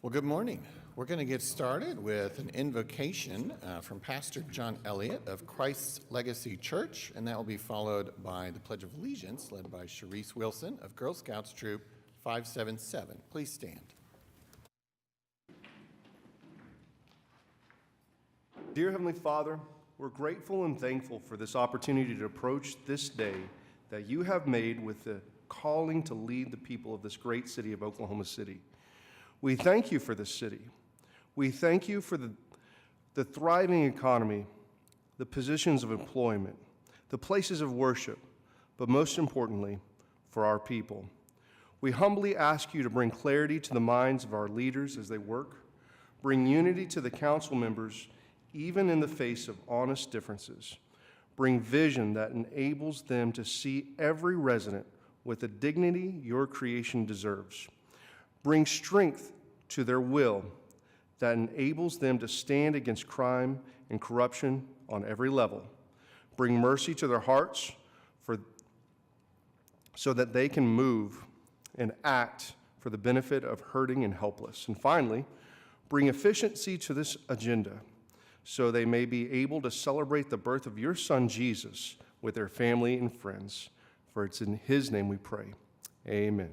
Well, good morning. We're going to get started with an invocation from Pastor John Elliott of Christ's Legacy Church, and that will be followed by the Pledge of Allegiance led by Sharice Wilson of Girl Scouts Troop 577. Please stand. Dear Heavenly Father, we're grateful and thankful for this opportunity to approach this day that you have made with the calling to lead the people of this great city of Oklahoma City. We thank you for this city. We thank you for the thriving economy, the positions of employment, the places of worship, but most importantly, for our people. We humbly ask you to bring clarity to the minds of our leaders as they work, bring unity to the council members, even in the face of honest differences, bring vision that enables them to see every resident with the dignity your creation deserves. Bring strength to their will that enables them to stand against crime and corruption on every level. Bring mercy to their hearts so that they can move and act for the benefit of hurting and helpless. And finally, bring efficiency to this agenda so they may be able to celebrate the birth of your Son, Jesus, with their family and friends. For it's in his name we pray. Amen.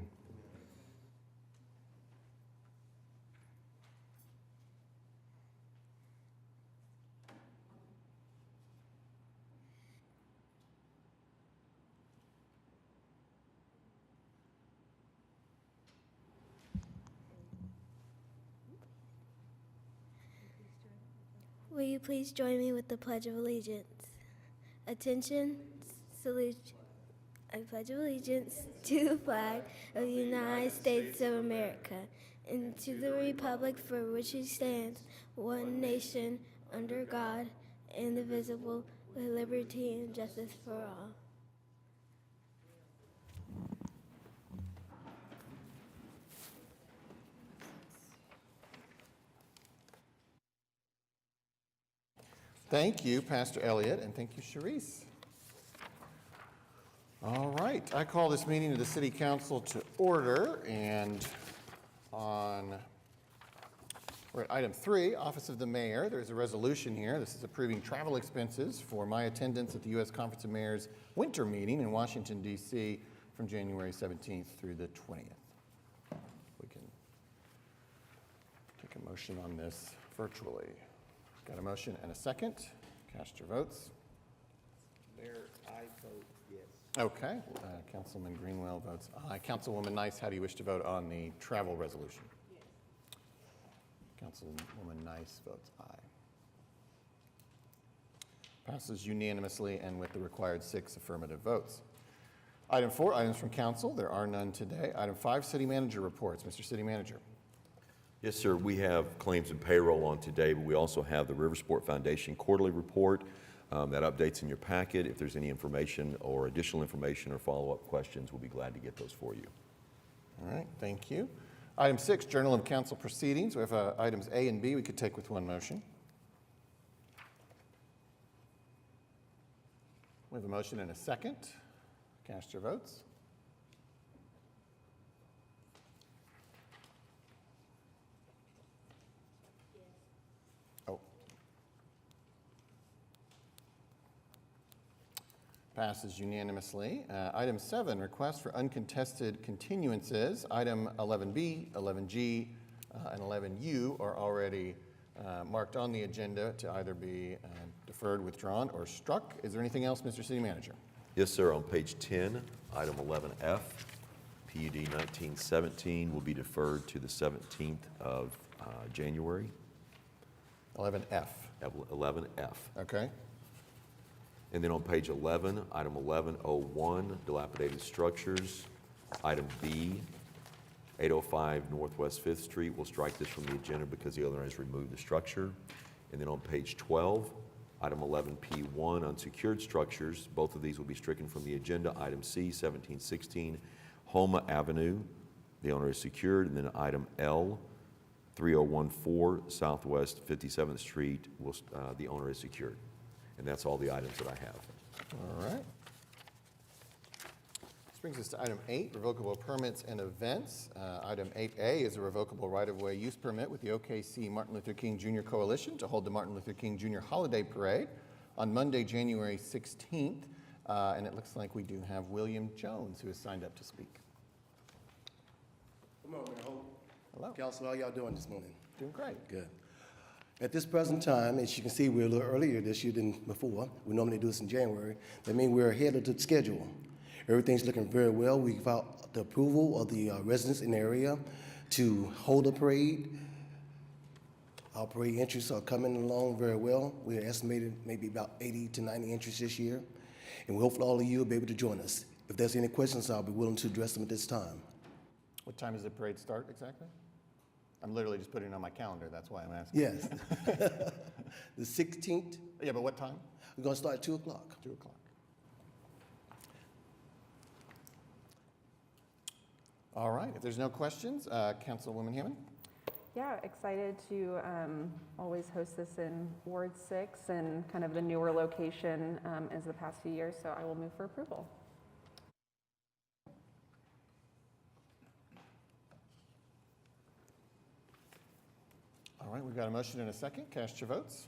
Will you please join me with the Pledge of Allegiance? Attention, salute. I pledge allegiance to the flag of the United States of America and to the republic for which it stands, one nation, under God, indivisible, with liberty and justice for all. Thank you, Pastor Elliott, and thank you, Sharice. All right, I call this meeting of the City Council to order, and we're at item 3, Office of the Mayor. There's a resolution here. This is approving travel expenses for my attendance at the U.S. Conference of Mayors winter meeting in Washington, D.C. from January 17th through the 20th. We can take a motion on this virtually. Got a motion and a second. Cast your votes. Mayor, I vote yes. Okay. Councilman Greenwell votes aye. Councilwoman Nice, how do you wish to vote on the travel resolution? Yes. Councilwoman Nice votes aye. Passes unanimously and with the required 6 affirmative votes. Item 4, items from council. There are none today. Item 5, city manager reports. Mr. City Manager. Yes, sir. We have claims and payroll on today, but we also have the Riversport Foundation quarterly report that updates in your packet. If there's any information or additional information or follow-up questions, we'll be glad to get those for you. All right, thank you. Item 6, Journal of Council Proceedings. We have items A and B we could take with one motion. We have a motion and a second. Cast your votes. Passes unanimously. Item 7, request for uncontested continuances. Item 11B, 11G, and 11U are already marked on the agenda to either be deferred, withdrawn, or struck. Is there anything else, Mr. City Manager? Yes, sir. On page 10, item 11F, PUD 1917 will be deferred to the 17th of January. 11F. 11F. Okay. And then on page 11, item 1101, dilapidated structures. Item B, 805 Northwest 5th Street. We'll strike this from the agenda because the owner has removed the structure. And then on page 12, item 11P1, unsecured structures. Both of these will be stricken from the agenda. Item C, 1716 Homa Avenue. The owner is secured. And then item L, 3014 Southwest 57th Street. The owner is secured. And that's all the items that I have. All right. It's brings us to item 8, revocable permits and events. Item 8A is a revocable right-of-way use permit with the OKC Martin Luther King Jr. Coalition to hold the Martin Luther King Jr. Holiday Parade on Monday, January 16th. And it looks like we do have William Jones, who has signed up to speak. Good morning, Mayor Hope. Hello. Council, how y'all doing this morning? Doing great. Good. At this present time, as you can see, we're a little earlier this year than before. We normally do this in January. That means we're ahead of the schedule. Everything's looking very well. We got the approval of the residents in the area to hold a parade. Our parade entries are coming along very well. We're estimated maybe about 80 to 90 entries this year. And we hope all of you will be able to join us. If there's any questions, I'll be willing to address them at this time. What time does the parade start exactly? I'm literally just putting it on my calendar. That's why I'm asking. Yes. The 16th, Yeah, but what time? we're going to start at 2 o'clock. 2 o'clock. All right. If there's no questions, Councilwoman Hammond? Yeah, excited to always host this in Ward 6 and kind of the newer location as the past few years, so I will move for approval. All right, we've got a motion and a second. Cast your votes.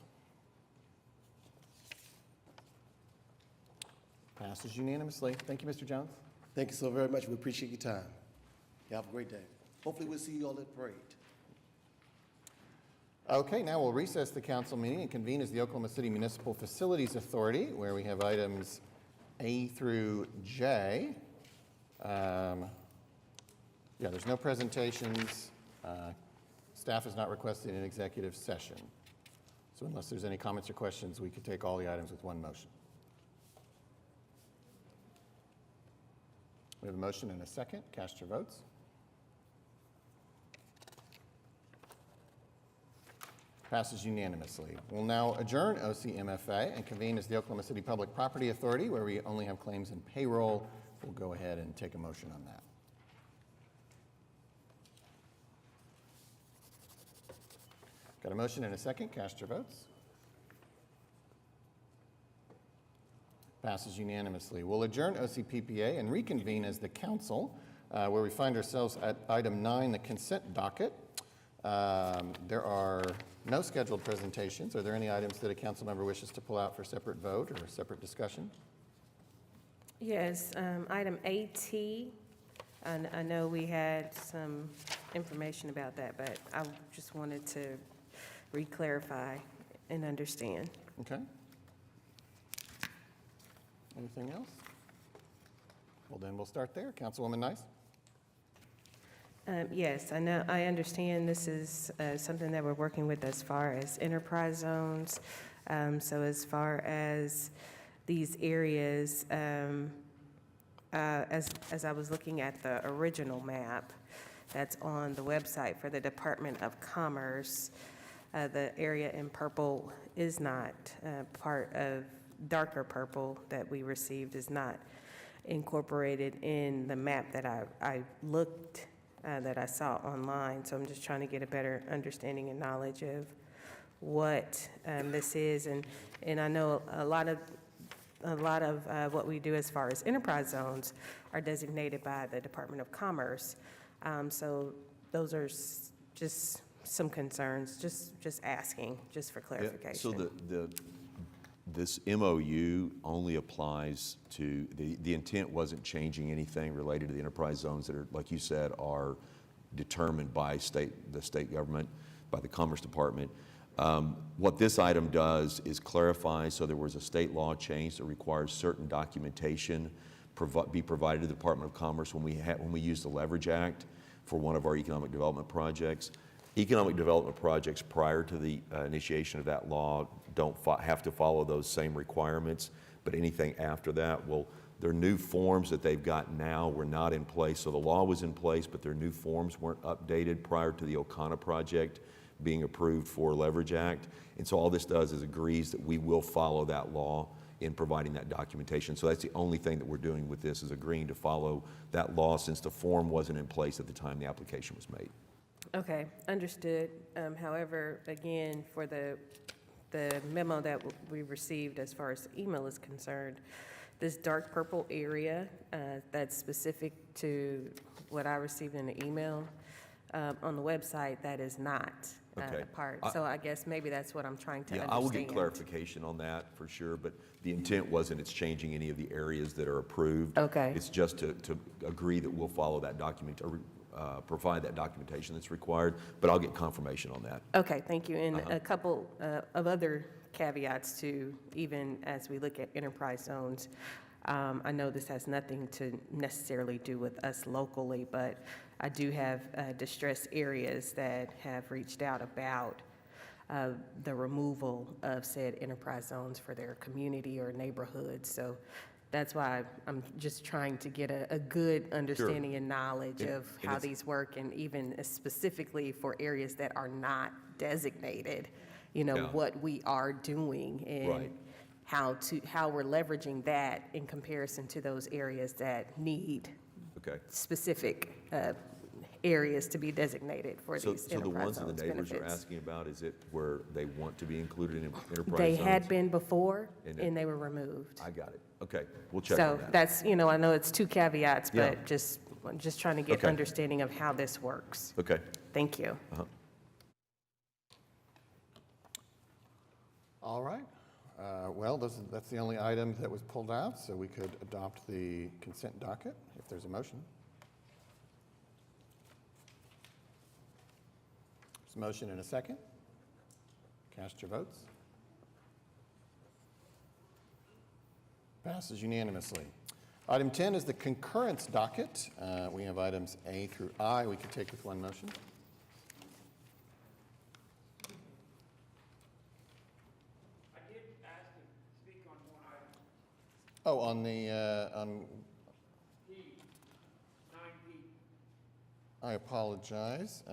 Passes unanimously. Thank you, Mr. Jones. Thank you so very much. We appreciate your time. You have a great day. Hopefully, we'll see you all at the parade. Okay, now we'll recess the council meeting and convene as the Oklahoma City Municipal Facilities Authority, where we have items A through J. Yeah, there's no presentations. Staff has not requested an executive session. So unless there's any comments or questions, we could take all the items with one motion. We have a motion and a second. Cast your votes. Passes unanimously. We'll now adjourn OCMFA and convene as the Oklahoma City Public Property Authority, where we only have claims and payroll. We'll go ahead and take a motion on that. Got a motion and a second. Cast your votes. Passes unanimously. We'll adjourn OCPPA and reconvene as the council, where we find ourselves at item 9, the consent docket. There are no scheduled presentations. Are there any items that a council member wishes to pull out for separate vote or separate discussion? Yes, item AT, and I know we had some information about that, but I just wanted to re-clarify and understand. Okay. Anything else? Well, then we'll start there. Councilwoman Nice? Yes, I understand this is something that we're working with as far as enterprise zones. So as far as these areas, as I was looking at the original map that's on the website for the Department of Commerce, the area in purple is not part of, darker purple that we received is not incorporated in the map that I looked that I saw online. So I'm just trying to get a better understanding and knowledge of what this is. And I know a lot of what we do as far as enterprise zones are designated by the Department of Commerce. So those are just some concerns, just asking, just for clarification. So this MOU only applies to, the intent wasn't changing anything related to the enterprise zones that are, like you said, are determined by the state government, by the Commerce Department. What this item does is clarify, so there was a state law change that requires certain documentation be provided to the Department of Commerce when we use the Leverage Act for one of our economic development projects. Economic development projects prior to the initiation of that law don't have to follow those same requirements, but anything after that, well, their new forms that they've got now were not in place. So the law was in place, but their new forms weren't updated prior to the Okana project being approved for Leverage Act. And so all this does is agrees that we will follow that law in providing that documentation. So that's the only thing that we're doing with this, is agreeing to follow that law since the form wasn't in place at the time the application was made. Okay, understood. However, again, for the memo that we received as far as the email is concerned, This dark purple area that's specific to what I received in the email on the website, that is not Okay. a part. So I guess maybe that's what I'm trying to Yeah, understand. I will get clarification on that for sure, but the intent wasn't it's changing any of the areas that are approved. Okay. It's just to agree that we'll follow that document, or provide that documentation that's required, but I'll get confirmation on that. Okay, thank you. And a couple of other caveats too, even as we look at enterprise zones. I know this has nothing to necessarily do with us locally, but I do have distressed areas that have reached out about the removal of said enterprise zones for their community or neighborhood. So that's why I'm just trying to get a good understanding and knowledge of and how it's- these work, and even specifically for areas that are not designated, you know, Yeah. what we are doing and Right. how we're leveraging that in comparison to those areas that need Okay. specific areas to be designated for So these the enterprise ones that zones the neighbors are benefits. asking about, is it where they want to be included in enterprise They zones? had been before, And and they were removed. I got it. Okay, we'll check on So that. that's, you know, I know it's two caveats, Yeah. but just trying to get Okay. understanding of how this works. Okay. Thank you. All right. Well, that's the only item that was pulled out, so we could adopt the consent docket if there's a motion. There's a motion and a second. Cast your votes. Passes unanimously. Item 10 is the concurrence docket. We have items A through I we could take with one motion. Oh, on the, on... I apologize.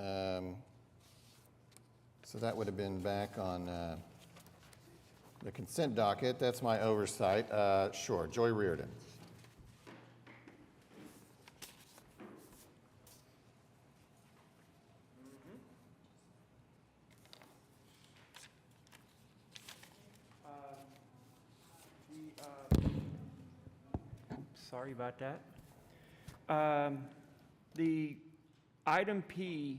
So that would have been back on the consent docket. That's my oversight. Sure, Joy Reardon. Sorry about that. The item P,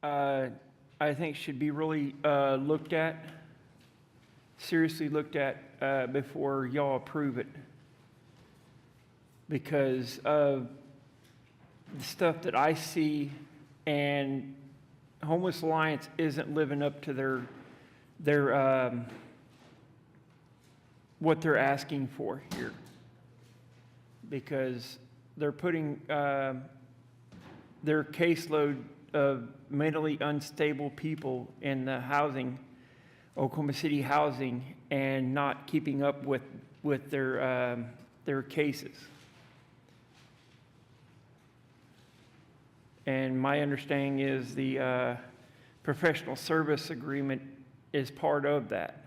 I think should be really looked at, seriously looked at before y'all approve it. Because of the stuff that I see, and Homeless Alliance isn't living up to their what they're asking for here. Because they're putting their caseload of mentally unstable people in the housing, Oklahoma City housing, and not keeping up with their cases. And my understanding is the professional service agreement is part of that.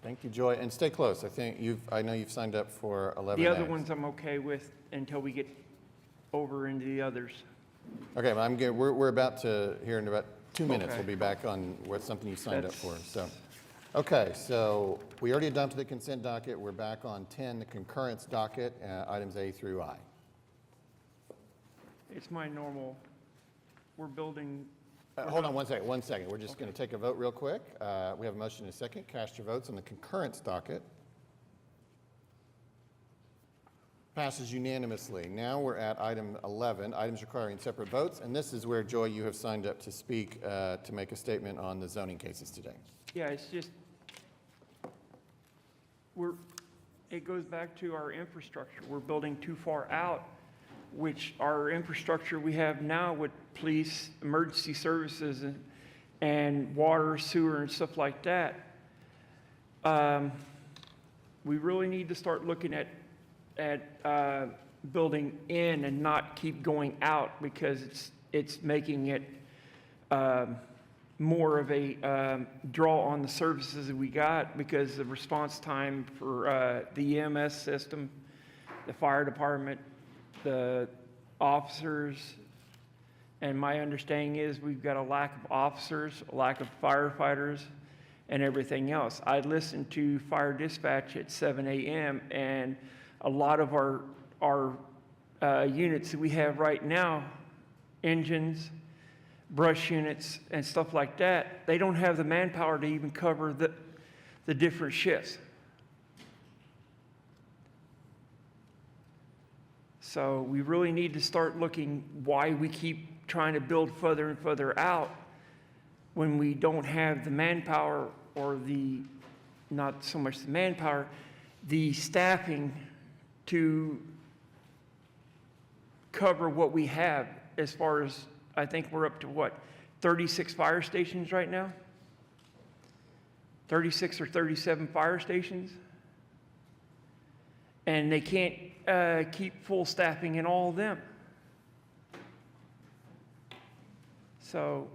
Thank you, Joy, and stay close. I know you've signed up for 11A. The other ones I'm okay with until we get over into the others. Okay, well, I'm good. We're about to, here in about 2 minutes, Okay. we'll be back on what something you signed up That's- for, so. Okay, so we already adopted the consent docket. We're back on 10, the concurrence docket, items A through I. It's my normal, we're building, Hold on one second. We're just going to take a vote real quick. We have a motion and a second. Cast your votes on the concurrence docket. Passes unanimously. Now we're at item 11, items requiring separate votes, and this is where, Joy, you have signed up to speak, to make a statement on the zoning cases today. yeah, it's just, it goes back to our infrastructure. We're building too far out, which our infrastructure we have now with police, emergency services, and water, sewer, and stuff like that. We really need to start looking at building in and not keep going out, because it's making it more of a draw on the services that we got, because the response time for the EMS system, the fire department, the officers, and my understanding is we've got a lack of officers, a lack of firefighters, and everything else. I listen to fire dispatch at 7 a.m. and a lot of our units that we have right now, engines, brush units, and stuff like that, they don't have the manpower to even cover the different shifts. So we really need to start looking why we keep trying to build further and further out when we don't have the manpower or not so much the manpower, the staffing to cover what we have as far as, I think we're up to what, 36 fire stations right now? 36 or 37 fire stations? And they can't keep full staffing in all of them. So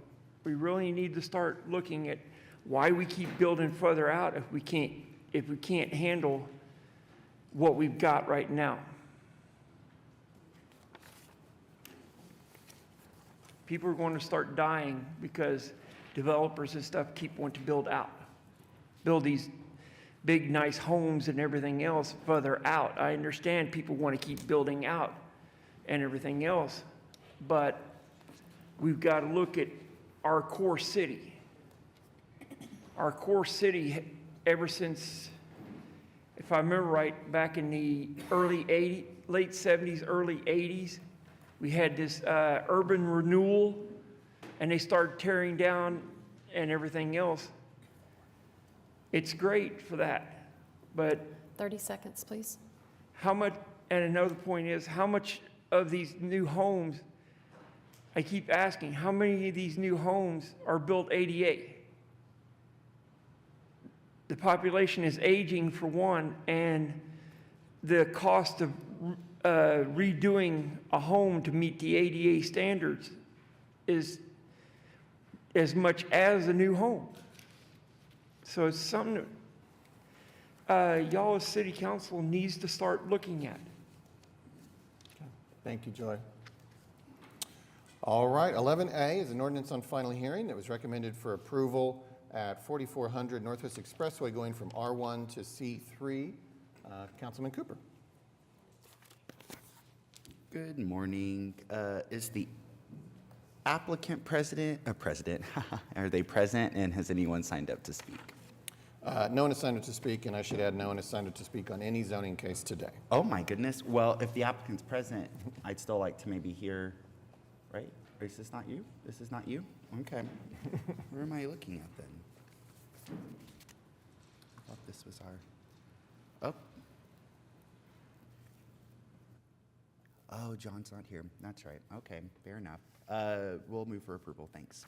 we really need to start looking at why we keep building further out if we can't handle what we've got right now. People are going to start dying because developers and stuff keep wanting to build these big, nice homes and everything else further out. I understand people want to keep building out and everything else, but we've got to look at our core city. Our core city, ever since, if I remember right, back in the late 70s, early 80s, we had this urban renewal, and they started tearing down and everything else. It's great for that, but 30 seconds, please. how much, and another point is, how much of these new homes, I keep asking, how many of these new homes are built ADA? The population is aging for one, and the cost of redoing a home to meet the ADA standards is as much as a new home. So it's something that y'all as city council needs to start looking at. Thank you, Joy. All right, 11A is an ordinance on final hearing that was recommended for approval at 4400 Northwest Expressway going from R1 to C3. Councilman Cooper. Good morning. Is the applicant president? Are they present, and has anyone signed up to speak? No one has signed up to speak, and I should add, no one has signed up to speak on any zoning case today. Oh my goodness. Well, if the applicant's present, I'd still like to maybe hear, right? Or is this not you? This is not you? Okay. Where am I looking at then? I thought this was our, oh. Oh, John's not here. That's right. Okay, fair enough. We'll move for approval. Thanks.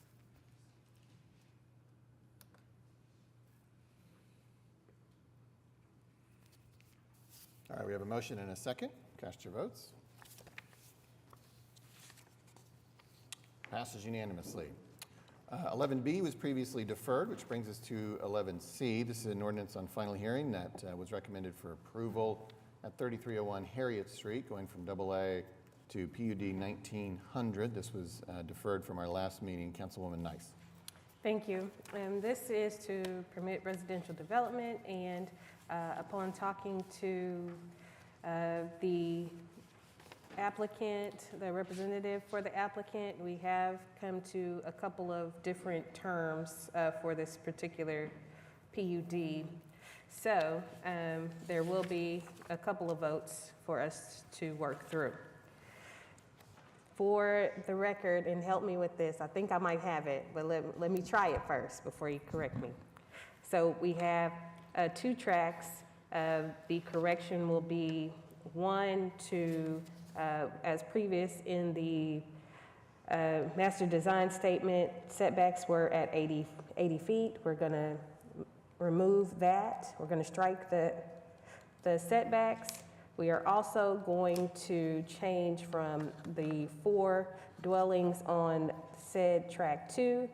All right, we have a motion and a second. Cast your votes. Passes unanimously. 11B was previously deferred, which brings us to 11C. This is an ordinance on final hearing that was recommended for approval at 3301 Harriet Street, going from AA to PUD 1900. This was deferred from our last meeting. Councilwoman Nice. Thank you. This is to permit residential development, and upon talking to the applicant, the representative for the applicant, we have come to a couple of different terms for this particular PUD. So there will be a couple of votes for us to work through. For the record, and help me with this, I think I might have it, but let me try it first before you correct me. So we have 2 tracks. The correction will be 1 to, as previous in the master design statement, setbacks were at 80 feet. We're going to remove that. We're going to strike the setbacks. We are also going to change from the 4 dwellings on said track 2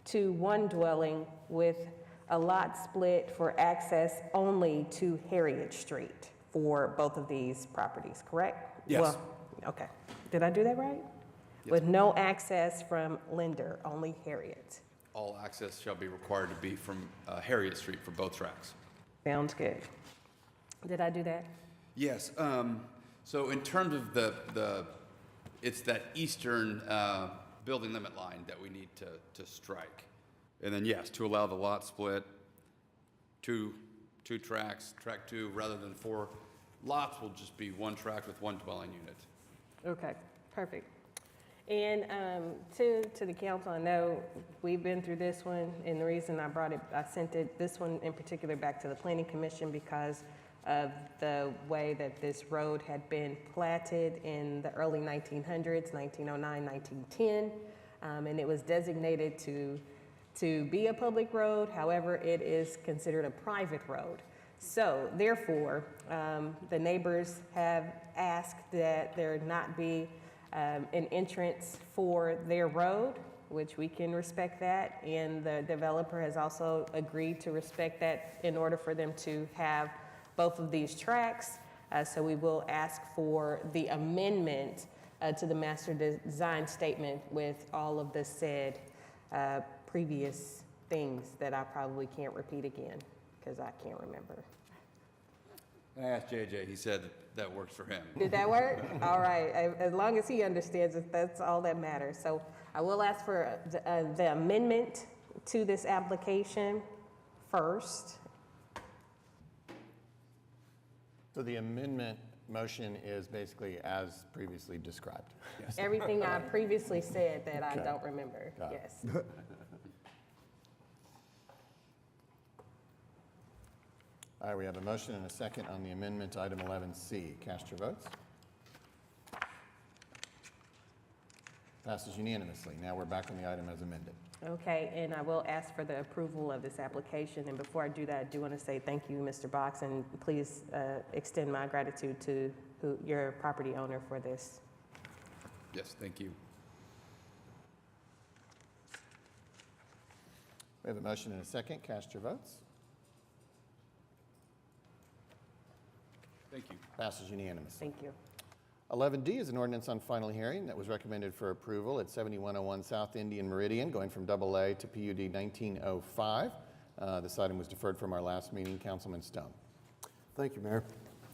to 1 dwelling with a lot split for access only to Harriet Street for both of these properties, correct? Yes. Well, okay. Did I do that right? Yes. With no access from Linder, only Harriet. all access shall be required to be from Harriet Street for both tracks. Sounds good. Did I do that? Yes, so in terms of it's that eastern building limit line that we need to strike. And then, yes, to allow the lot split, two tracks, track 2, rather than 4 lots will just be 1 tract with 1 dwelling unit. Okay, perfect. And to the council, I know we've been through this one, and the reason I sent this one in particular back to the Planning Commission because of the way that this road had been platted in the early 1900s, 1909, 1910, and it was designated to be a public road. However, it is considered a private road. So therefore, the neighbors have asked that there not be an entrance for their road, which we can respect that. And the developer has also agreed to respect that in order for them to have both of these tracks. So we will ask for the amendment to the master design statement with all of the said previous things that I probably can't repeat again because I can't remember. I asked JJ, he said that works for him. Did that work? All right, as long as he understands it, that's all that matters. So I will ask for the amendment to this application first. So the amendment motion is basically as previously described. Yes. Everything I previously said that I Okay. don't remember, Got it. yes. All right, we have a motion and a second on the amendment to item 11C. Cast your votes. Passes unanimously. Now we're back on the item as amended. Okay, and I will ask for the approval of this application. And before I do that, I do want to say thank you, Mr. Box, and please extend my gratitude to your property owner for this. Yes, thank you. We have a motion and a second. Cast your votes. Thank you. Passes unanimously. Thank you. 11D is an ordinance on final hearing that was recommended for approval at 7101 South Indian Meridian, going from AA to PUD 1905. This item was deferred from our last meeting. Councilman Stone. Thank you, Mayor.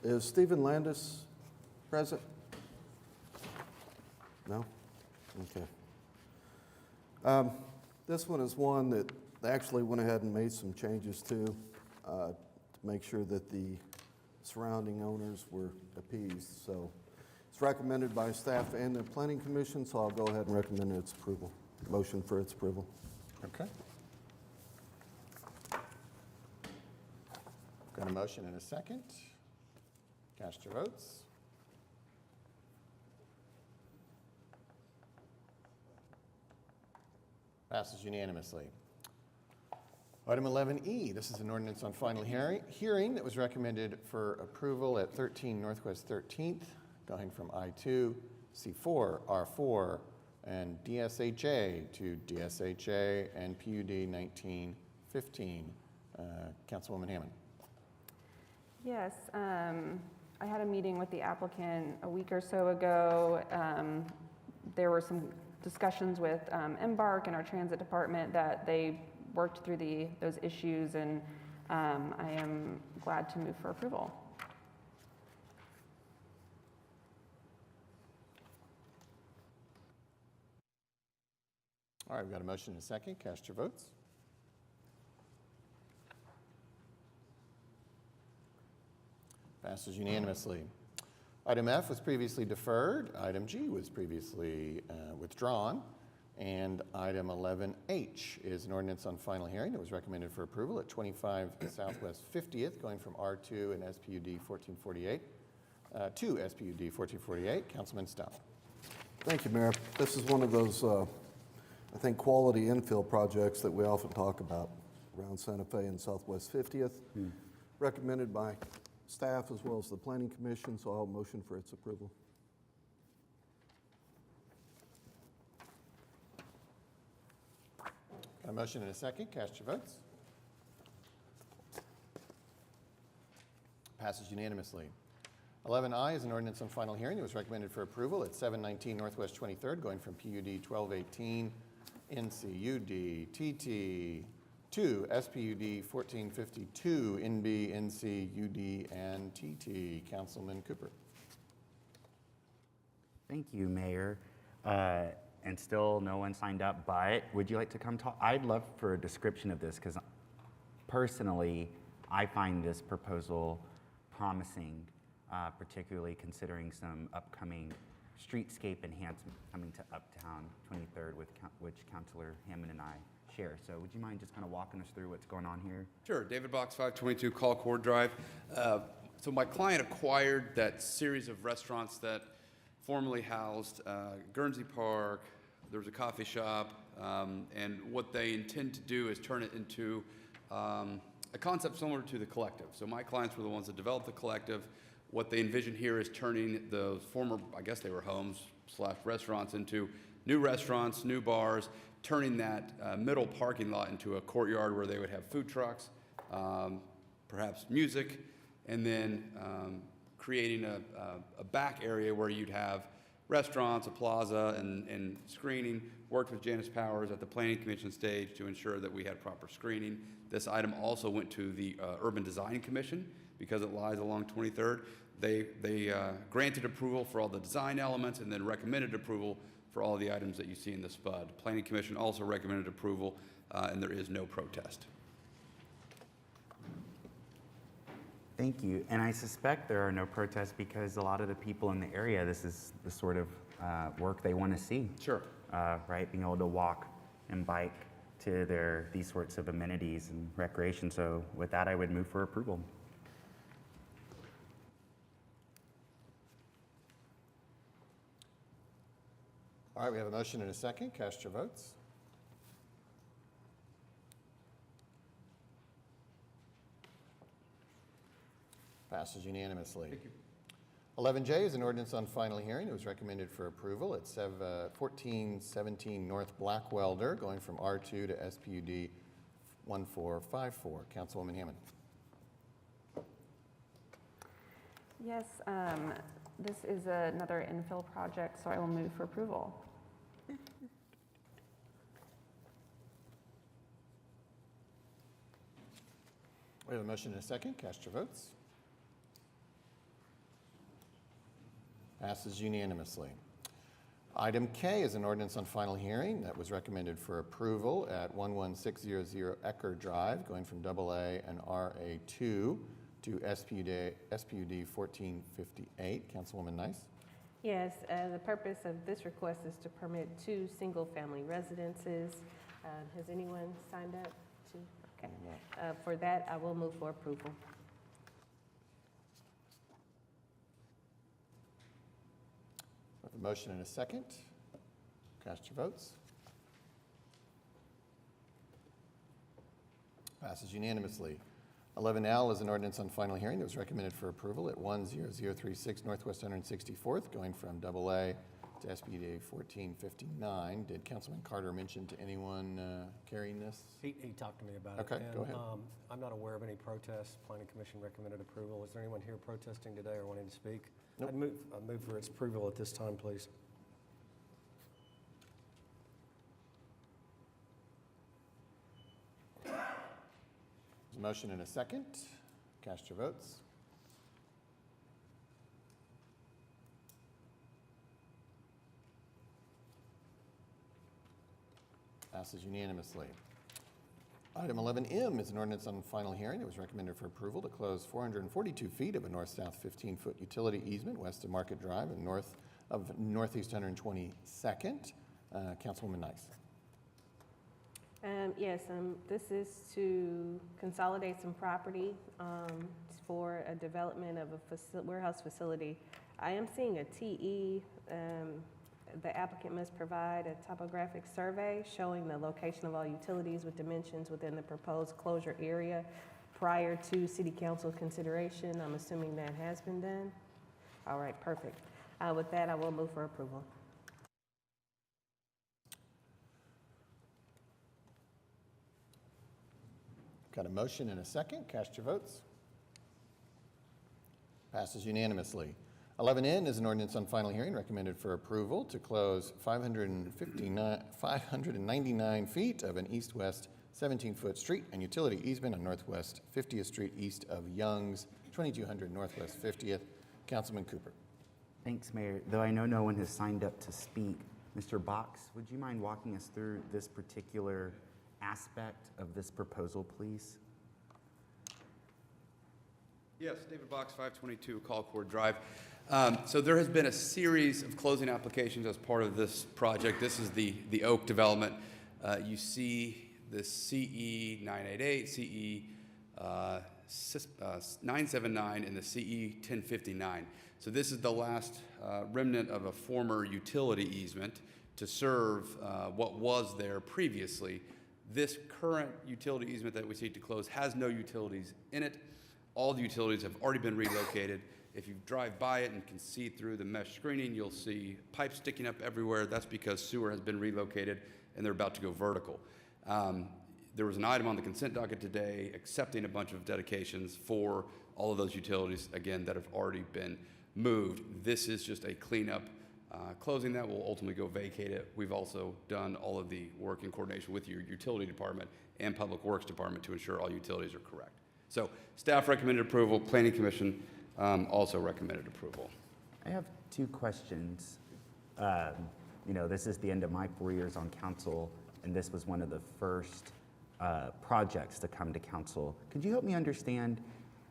Is Stephen Landis present? No? Okay. This one is one that they actually went ahead and made some changes to make sure that the surrounding owners were appeased. So it's recommended by staff and the Planning Commission, so I'll go ahead and recommend its approval. Motion for its approval. Okay. Got a motion and a second. Cast your votes. Passes unanimously. Item 11E, this is an ordinance on final hearing that was recommended for approval at 13 Northwest 13th, going from I-2, C4, R4, and DSHA to DSHA and PUD 1915. Councilwoman Hammond. Yes, I had a meeting with the applicant a week or so ago. There were some discussions with Embark and our transit department that they worked through those issues, and I am glad to move for approval. All right, we've got a motion and a second. Cast your votes. Passes unanimously. Item F was previously deferred. Item G was previously withdrawn. And item 11H is an ordinance on final hearing that was recommended for approval at 25 Southwest 50th, going from R2 and SPUD 1448 to SPUD 1448. Councilman Stone. Thank you, Mayor. This is one of those, I think, quality infill projects that we often talk about around Santa Fe and Southwest 50th. Recommended by staff as well as the Planning Commission, so I'll motion for its approval. Got a motion and a second. Cast your votes. Passes unanimously. 11I is an ordinance on final hearing that was recommended for approval at 719 Northwest 23rd, going from PUD 1218 NCUD, TT, 2, SPUD 1452, NB, NC, UD, and TT. Councilman Cooper. Thank you, Mayor. And still no one signed up, but would you like to come talk? I'd love for a description of this because personally, I find this proposal promising, particularly considering some upcoming streetscape enhancement coming to Uptown 23rd, which Councilor Hammond and I share. So would you mind just kind of walking us through what's going on here? Sure, David Box, 522 Colcord Drive. So my client acquired that series of restaurants that formerly housed Guernsey Park. There was a coffee shop, and what they intend to do is turn it into a concept similar to the Collective. So my clients were the ones that developed the Collective. What they envision here is turning those former, I guess they were homes / restaurants, into new restaurants, new bars, turning that middle parking lot into a courtyard where they would have food trucks, perhaps music, and then creating a back area where you'd have restaurants, a plaza, and screening. Worked with Janice Powers at the Planning Commission stage to ensure that we had proper screening. This item also went to the Urban Design Commission because it lies along 23rd. They granted approval for all the design elements and then recommended approval for all the items that you see in the SPUD. Planning Commission also recommended approval, and there is no protest. Thank you. And I suspect there are no protests because a lot of the people in the area, this is the sort of work they want to see. Sure. Right? Being able to walk and bike to these sorts of amenities and recreation. So with that, I would move for approval. All right, we have a motion and a second. Cast your votes. Passes unanimously. Thank you. 11J is an ordinance on final hearing. It was recommended for approval. It's 1417 North Blackwelder, going from R2 to SPUD 1454. Councilwoman Hammond. Yes, this is another infill project, so I will move for approval. We have a motion and a second. Cast your votes. Passes unanimously. Item K is an ordinance on final hearing that was recommended for approval at 11600 Ecker Drive, going from AA and RA2 to SPUD 1458. Councilwoman Nice. Yes, the purpose of this request is to permit 2 single-family residences. Has anyone signed up to? Okay. For that, I will move for approval. With a motion and a second, cast your votes. Passes unanimously. 11L is an ordinance on final hearing that was recommended for approval at 10036 Northwest 164th, going from AA to SPUD 1459. Did Councilman Carter mention to anyone carrying this? He talked to me about it. Okay, go ahead. I'm not aware of any protests. Planning Commission recommended approval. Is there anyone here protesting today or wanting to speak? Nope. I'd move for its approval at this time, please. There's a motion and a second. Cast your votes. Passes unanimously. Item 11M is an ordinance on final hearing. It was recommended for approval to close 442 feet of a north-south 15-foot utility easement west of Market Drive and north of Northeast 122nd. Councilwoman Nice. Yes, this is to consolidate some property for a development of a warehouse facility. I am seeing a TE. The applicant must provide a topographic survey showing the location of all utilities with dimensions within the proposed closure area prior to City Council consideration. I'm assuming that has been done. All right, perfect. With that, I will move for approval. Got a motion and a second. Cast your votes. Passes unanimously. 11N is an ordinance on final hearing recommended for approval to close 599 feet of an east-west 17-foot street and utility easement on Northwest 50th Street east of Young's, 2200 Northwest 50th. Councilman Cooper. Thanks, Mayor. Though I know no one has signed up to speak, Mr. Box, would you mind walking us through this particular aspect of this proposal, please? Yes, David Box, 522 Colcord Drive. So there has been a series of closing applications as part of this project. This is the Oak development. You see the CE 988, CE 979, and the CE 1059. So this is the last remnant of a former utility easement to serve what was there previously. This current utility easement that we seek to close has no utilities in it. All the utilities have already been relocated. If you drive by it and can see through the mesh screening, you'll see pipes sticking up everywhere. That's because sewer has been relocated and they're about to go vertical. There was an item on the consent docket today accepting a bunch of dedications for all of those utilities, again, that have already been moved. This is just a cleanup closing that will ultimately go vacate it. We've also done all of the work in coordination with your utility department and public works department to ensure all utilities are correct. So staff recommended approval, planning commission also recommended approval. I have two questions. This is the end of my 4 years on council, and this was one of the first projects to come to council. Could you help me understand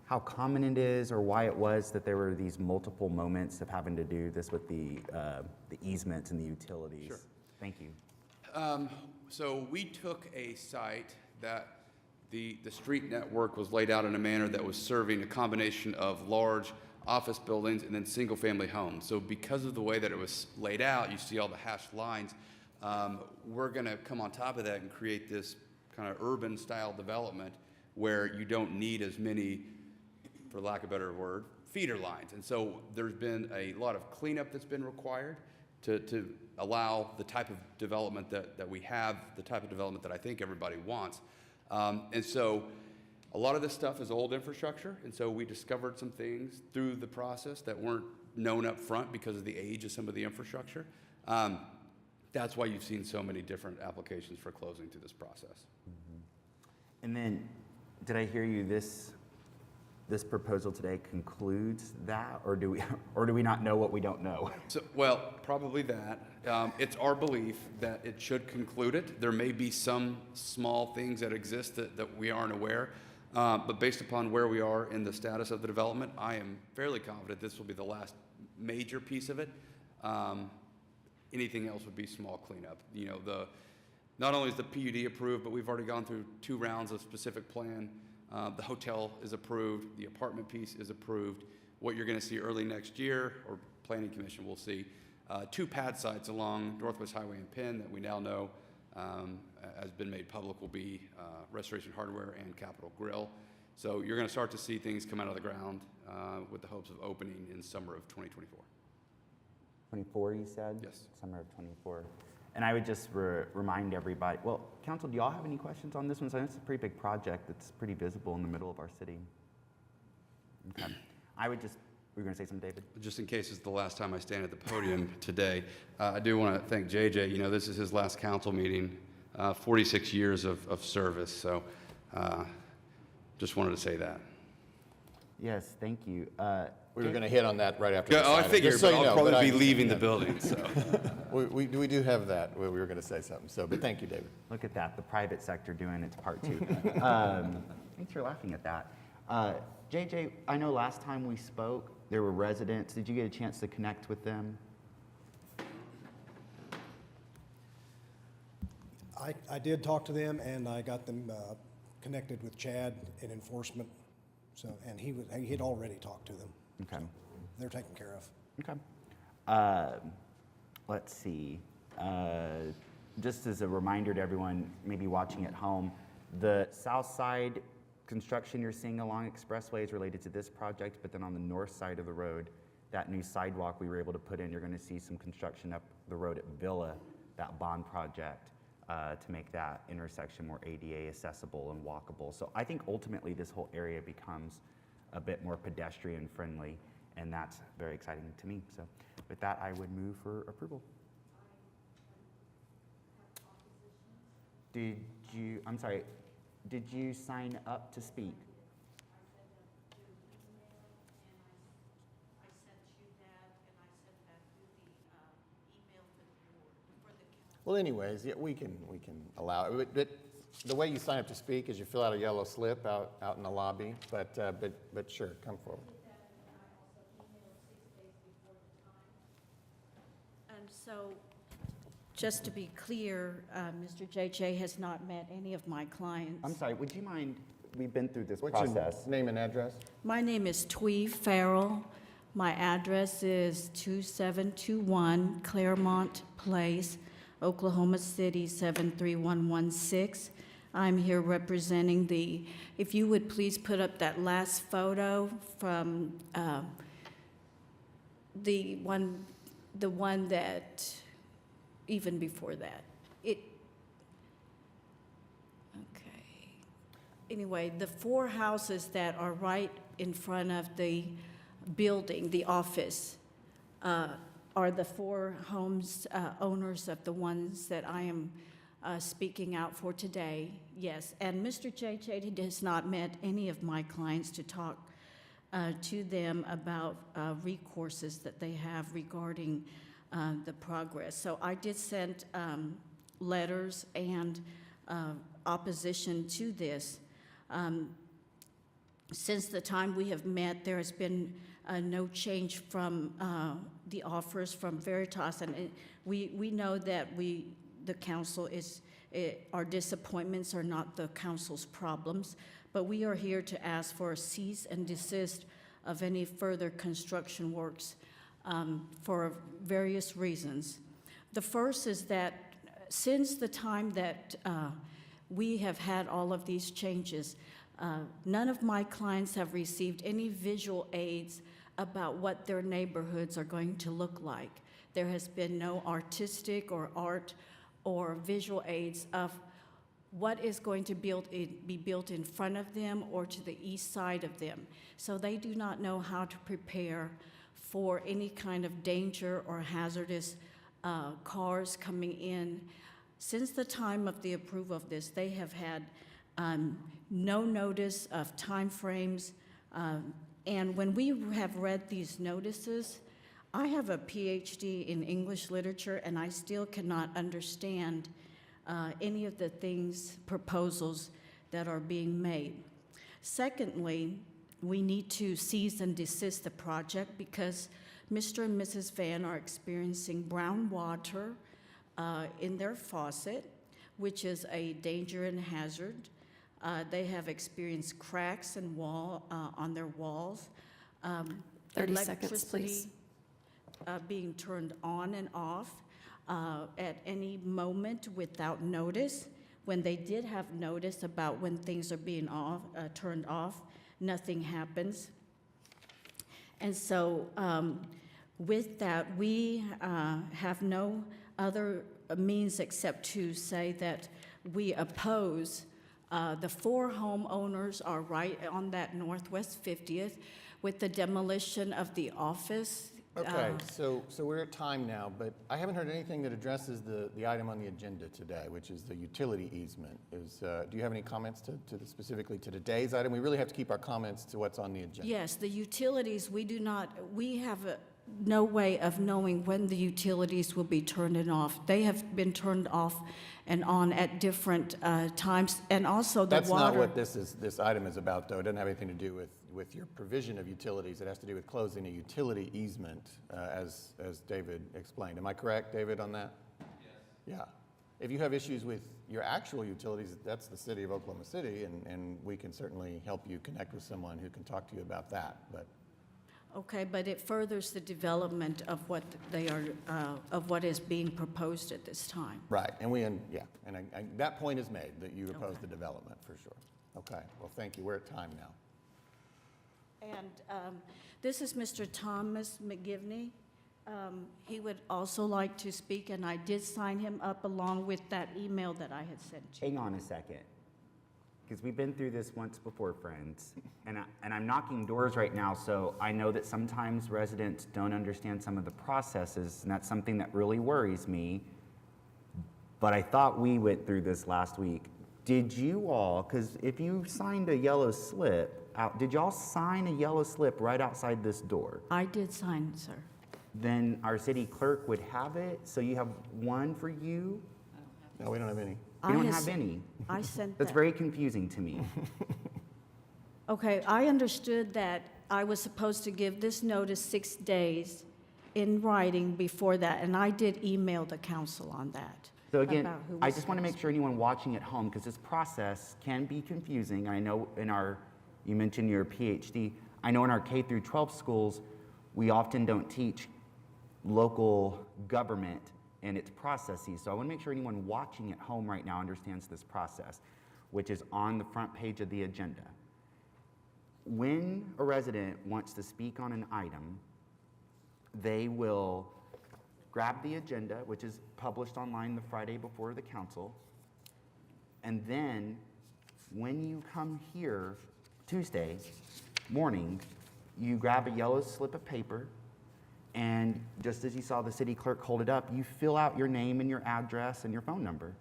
how common it is or why it was that there were these multiple moments of having to do this with the easements and the utilities? Sure. Thank you. So we took a site that the street network was laid out in a manner that was serving a combination of large office buildings and then single-family homes. So because of the way that it was laid out, you see all the hashed lines. We're going to come on top of that and create this kind of urban-style development where you don't need as many, for lack of a better word, feeder lines. And so there's been a lot of cleanup that's been required to allow the type of development that we have, the type of development that I think everybody wants. And so a lot of this stuff is old infrastructure, and so we discovered some things through the process that weren't known up front because of the age of some of the infrastructure. That's why you've seen so many different applications for closing through this process. And then, did I hear you, this proposal today concludes that, or do we not know what we don't know? So, well, probably that. It's our belief that it should conclude it. There may be some small things that exist that we aren't aware, but based upon where we are in the status of the development, I am fairly confident this will be the last major piece of it. Anything else would be small cleanup. Not only is the PUD approved, but we've already gone through 2 rounds of specific plan. The hotel is approved, the apartment piece is approved. What you're going to see early next year, or Planning Commission will see, 2 pad sites along Northwest Highway and Penn that we now know has been made public will be Restoration Hardware and Capital Grill. So you're going to start to see things come out of the ground with the hopes of opening in summer of 2024. 24, you said? Yes. Summer of 24. And I would just remind everybody, well, council, do y'all have any questions on this one? So it's a pretty big project that's pretty visible in the middle of our city. Okay. We're going to say something, David? Just in case it's the last time I stand at the podium today, I do want to thank JJ. This is his last council meeting, 46 years of service. So just wanted to say that. Yes, thank you. We were going to hit on that right after this I item, figured, just so but you I'll know, probably be leaving the building, so. We do have that. We were going to say something, but thank you, David. Look at that, the private sector doing its part too. Thanks for laughing at that. JJ, I know last time we spoke, there were residents. Did you get a chance to connect with them? I did talk to them, and I got them connected with Chad in enforcement. So, and he'd already talked to them. Okay. So they're taken care of. Okay. Let's see. Just as a reminder to everyone maybe watching at home, the south side construction you're seeing along Expressway is related to this project, but then on the north side of the road, that new sidewalk we were able to put in, you're going to see some construction up the road at Villa, that bond project, to make that intersection more ADA accessible and walkable. So I think ultimately this whole area becomes a bit more pedestrian friendly. and that's very exciting to me. So with that, I would move for approval. I'm sorry, did you sign up to speak? Well, anyways, yeah, we can allow it. But the way you sign up to speak is you fill out a yellow slip out in the lobby. But sure, come forward. And so, just to be clear, Mr. JJ has not met any of my clients. I'm sorry, would you mind, we've been through this What's process. your name and address? My name is Twee Farrell. My address is 2721 Claremont Place, Oklahoma City 73116. I'm here representing if you would please put up that last photo from the one that, even before that. Okay. Anyway, the 4 houses that are right in front of the building, the office, are the 4 homes owners of the ones that I am speaking out for today. Yes, and Mr. JJ has not met any of my clients to talk to them about recourses that they have regarding the progress. So I did send letters and opposition to this. Since the time we have met, there has been no change from the offers from Veritas, and we know that the council our disappointments are not the council's problems, but we are here to ask for a cease and desist of any further construction works for various reasons. The first is that since the time that we have had all of these changes, none of my clients have received any visual aids about what their neighborhoods are going to look like. There has been no artistic or art or visual aids of what is going to be built in front of them or to the east side of them. So they do not know how to prepare for any kind of danger or hazardous cars coming in. Since the time of the approval of this, they have had no notice of timeframes. And when we have read these notices, I have a PhD in English literature, and I still cannot understand any of the proposals that are being made. Secondly, we need to cease and desist the project because Mr. and Mrs. Van are experiencing brown water in their faucet, which is a danger and hazard. They have experienced cracks and on their walls. 30 seconds, please. Being turned on and off at any moment without notice. When they did have notice about when things are being turned off, nothing happens. And so with that, we have no other means except to say that we oppose. The 4 homeowners are right on that Northwest 50th with the demolition of the office. Okay, so we're at time now, but I haven't heard anything that addresses the item on the agenda today, which is the utility easement. Do you have any comments specifically to today's item? We really have to keep our comments to what's on the agenda. Yes, the utilities, we have no way of knowing when the utilities will be turned off. They have been turned off and on at different times, and also the water. That's not what this item is about, though. It doesn't have anything to do with your provision of utilities. It has to do with closing a utility easement, as David explained. Am I correct, David, on that? Yes. Yeah. If you have issues with your actual utilities, that's the city of Oklahoma City, and we can certainly help you connect with someone who can talk to you about that. But okay, but it furthers the development of what of what is being proposed at this time. right, and that point is made that you oppose the development for sure. Okay. Well, thank you. We're at time now. And this is Mr. Thomas McGivney. He would also like to speak, and I did sign him up along with that email that I had sent to you. Hang on a second. because we've been through this once before, friends. And I'm knocking doors right now, so I know that sometimes residents don't understand some of the processes, and that's something that really worries me. But I thought we went through this last week. Did you all, because if you signed a yellow slip out, did y'all sign a yellow slip right outside this door? I did sign, sir. Then our city clerk would have it, so you have one for you? No, we don't have any. You don't have any? I sent That's that. very confusing to me. Okay, I understood that I was supposed to give this notice 6 days in writing before that, and I did email the council on that. So again, about who I was just want to supposed make sure anyone watching at home, because this process can be confusing. I know you mentioned your PhD. I know in our K through 12 schools, we often don't teach local government and its processes. So I want to make sure anyone watching at home right now understands this process, which is on the front page of the agenda. When a resident wants to speak on an item, they will grab the agenda, which is published online the Friday before the council, and then when you come here Tuesday morning, you grab a yellow slip of paper, and just as you saw the city clerk hold it up, you fill out your name and your address and your phone number.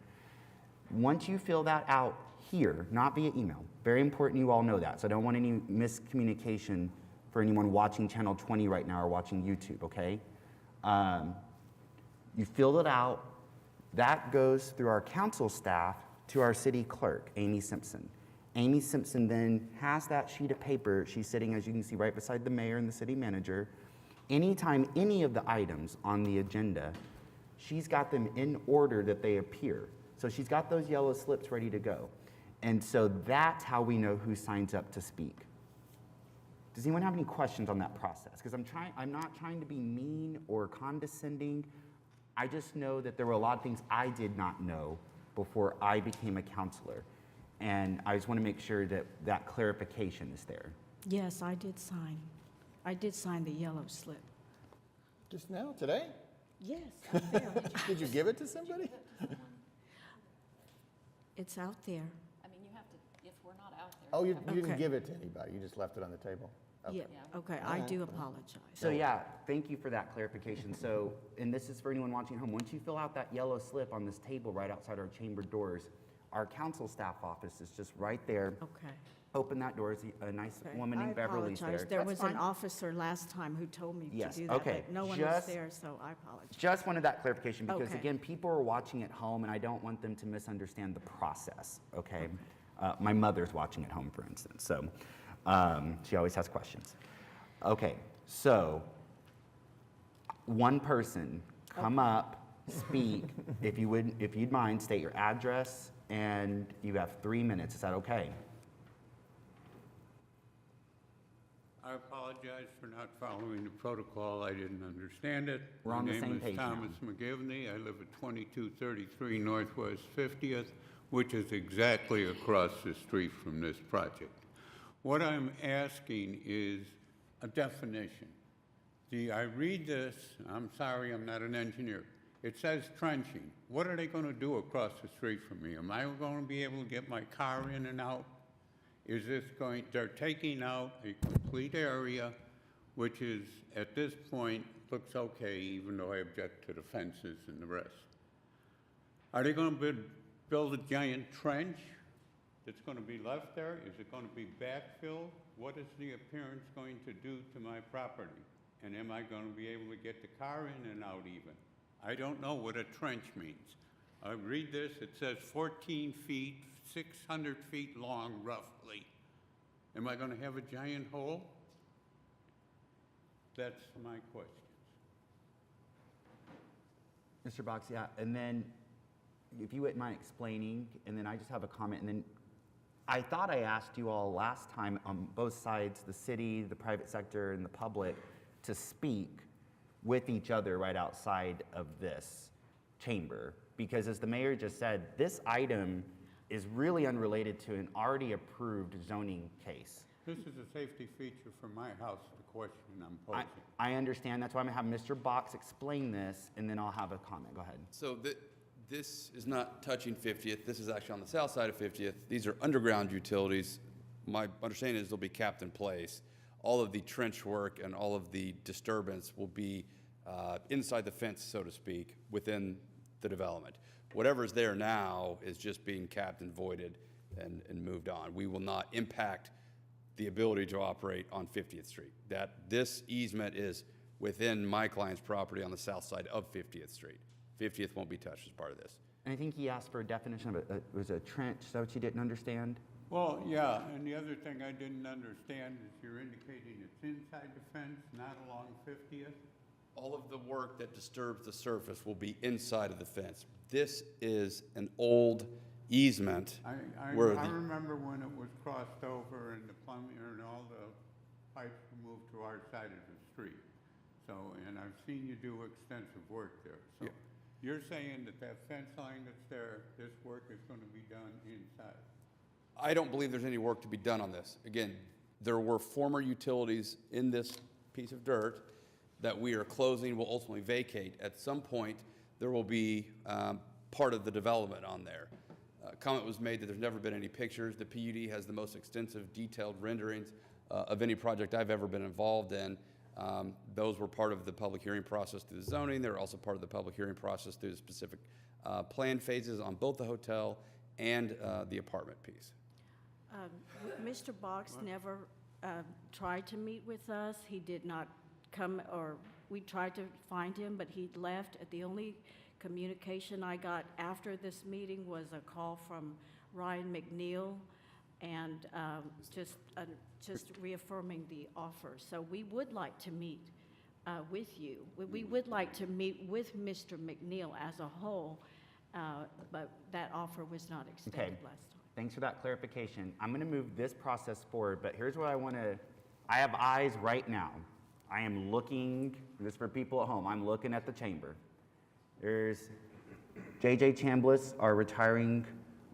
Once you fill that out here, not via email, very important you all know that, so I don't want any miscommunication for anyone watching Channel 20 right now or watching YouTube, okay? You fill it out, that goes through our council staff to our city clerk, Amy Simpson. Amy Simpson then has that sheet of paper, she's sitting, as you can see, right beside the mayor and the city manager. Anytime any of the items on the agenda, she's got them in order that they appear. So she's got those yellow slips ready to go. And so that's how we know who signs up to speak. Does anyone have any questions on that process? Because I'm not trying to be mean or condescending. I just know that there were a lot of things I did not know before I became a counselor. And I just want to make sure that that clarification is there. Yes, I did sign. I did sign the yellow slip. Just now, today? Yes, out there. Did you give it to somebody? It's out there. I mean, you have to, if we're not out there. Oh, you didn't Okay. give it to anybody, you just left it on the table? Okay. Yeah, okay, I do apologize. So yeah, thank you for that clarification. So, and this is for anyone watching at home, once you fill out that yellow slip on this table right outside our chamber doors, our council staff office is just right there. Okay. Open that door, it's a nice Okay. woman named Beverly's there. I apologize. There That's was fine. an officer last time who told me Yes, to do that, okay. but no one was Just- there, so I apologize. Just wanted that clarification because Okay. again, people are watching at home and I don't want them to misunderstand the process, okay? My mother's watching at home, for instance, so she always has questions. Okay, so one person, come up, speak, if you'd mind, state your address, and you have 3 minutes. Is that okay? I apologize for not following the protocol. I didn't understand it. We're on the same My name page is now. Thomas McGivney. I live at 2233 Northwest 50th, which is exactly across the street from this project. What I'm asking is a definition. I read this, I'm sorry, I'm not an engineer. It says trenching. What are they going to do across the street from me? Am I going to be able to get my car in and out? Is this going, they're taking out a complete area, which is, at this point, looks okay, even though I object to the fences and the rest. Are they going to build a giant trench that's going to be left there? Is it going to be backfilled? What is the appearance going to do to my property? And am I going to be able to get the car in and out even? I don't know what a trench means. I read this, it says 14 feet, 600 feet long roughly. Am I going to have a giant hole? That's my question. Mr. Box, yeah, and then if you wouldn't mind explaining, and then I just have a comment, and then I thought I asked you all last time on both sides, the city, the private sector, and the public, to speak with each other right outside of this chamber. Because as the mayor just said, this item is really unrelated to an already approved zoning case. This is a safety feature for my house, the question I'm posing. I understand, that's why I'm gonna have Mr. Box explain this, and then I'll have a comment, go ahead. So This is not touching 50th. This is actually on the south side of 50th. These are underground utilities. My understanding is they'll be capped in place. All of the trench work and all of the disturbance will be inside the fence, so to speak, within the development. Whatever's there now is just being capped and voided and moved on. We will not impact the ability to operate on 50th Street. This easement is within my client's property on the south side of 50th Street. 50th won't be touched as part of this. And I think he asked for a definition of it. Was a trench, is that what you didn't understand? Well, yeah, and the other thing I didn't understand is you're indicating it's inside the fence, not along 50th? All of the work that disturbs the surface will be inside of the fence. This is an old easement I where remember when it was crossed over and the plumbing and all the pipes were moved to our side of the street. So, and I've seen you do extensive work there. So you're saying that that fence line that's there, this work is going to be done inside? I don't believe there's any work to be done on this. Again, there were former utilities in this piece of dirt that we are closing, will ultimately vacate. At some point, there will be part of the development on there. Comment was made that there's never been any pictures. The PUD has the most extensive, detailed renderings of any project I've ever been involved in. Those were part of the public hearing process through the zoning. They were also part of the public hearing process through the specific plan phases on both the hotel and the apartment piece. Mr. Box never tried to meet with us. He did not come, or we tried to find him, but he left. The only communication I got after this meeting was a call from Ryan McNeil, and just reaffirming the offer. So we would like to meet with you. We would like to meet with Mr. McNeil as a whole, but that offer was not extended last time. Thanks for that clarification. I'm going to move this process forward, but here's what I have eyes right now. I am looking, just for people at home, I'm looking at the chamber. There's J.J. Chambliss, our retiring,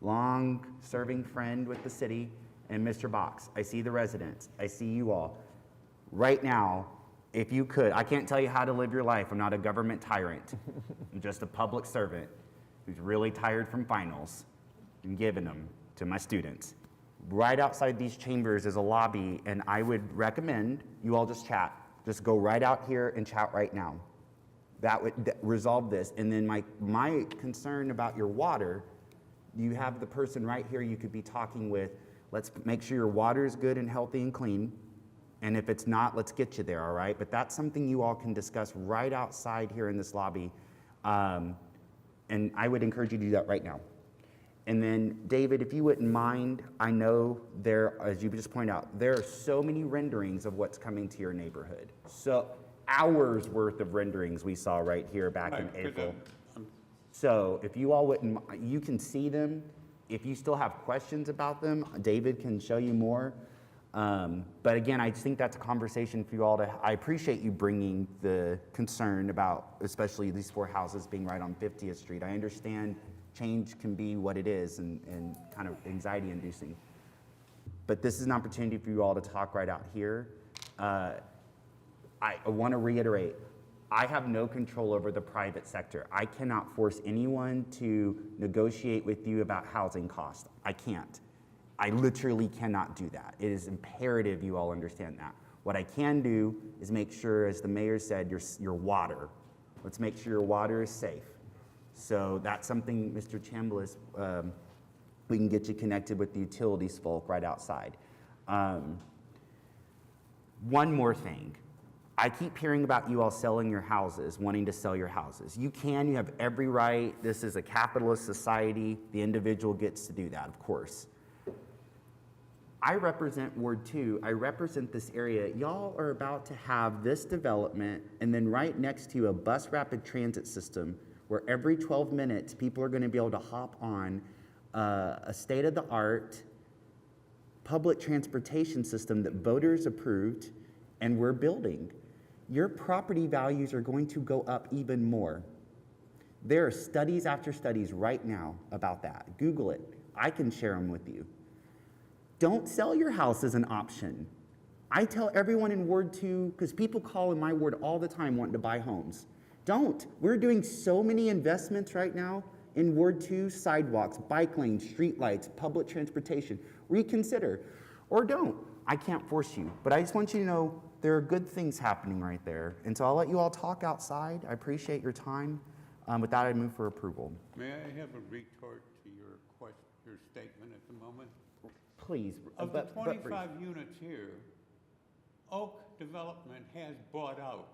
long-serving friend with the city, and Mr. Box. I see the residents. I see you all. Right now, if you could, I can't tell you how to live your life. I'm not a government tyrant. I'm just a public servant who's really tired from finals and giving them to my students. Right outside these chambers is a lobby, and I would recommend you all just chat. Just go right out here and chat right now. That would resolve this. And then my concern about your water, you have the person right here you could be talking with. Let's make sure your water is good and healthy and clean. And if it's not, let's get you there, all right? But that's something you all can discuss right outside here in this lobby. And I would encourage you to do that right now. And then, David, if you wouldn't mind, I know as you just pointed out, there are so many renderings of what's coming to your neighborhood. So hours worth of renderings we saw right here back in April. So if you all wouldn't, you can see them. If you still have questions about them, David can show you more. But again, I just think that's a conversation for you all I appreciate you bringing the concern about, especially these 4 houses being right on 50th Street. I understand change can be what it is and kind of anxiety inducing. But this is an opportunity for you all to talk right out here. I want to reiterate, I have no control over the private sector. I cannot force anyone to negotiate with you about housing costs. I can't. I literally cannot do that. It is imperative you all understand that. What I can do is make sure, as the mayor said, your water. Let's make sure your water is safe. So that's something, Mr. Chambliss, we can get you connected with the utilities folk right outside. One more thing. I keep hearing about you all selling your houses, wanting to sell your houses. You have every right. This is a capitalist society. The individual gets to do that, of course. I represent Ward 2. I represent this area. Y'all are about to have this development, and then right next to you, a bus rapid transit system where every 12 minutes, people are going to be able to hop on a state-of-the-art public transportation system that voters approved and we're building. Your property values are going to go up even more. There are studies after studies right now about that. Google it. I can share them with you. Don't sell your house as an option. I tell everyone in Ward 2, because people call in my ward all the time wanting to buy homes. Don't. We're doing so many investments right now In Ward 2, sidewalks, bike lanes, streetlights, public transportation. Reconsider, or don't. I can't force you, but I just want you to know there are good things happening right there. And so I'll let you all talk outside. I appreciate your time. With that, I move for approval. May I have a retort to your statement at the moment? Please. Of the but brief. 25 units here, Oak Development has bought out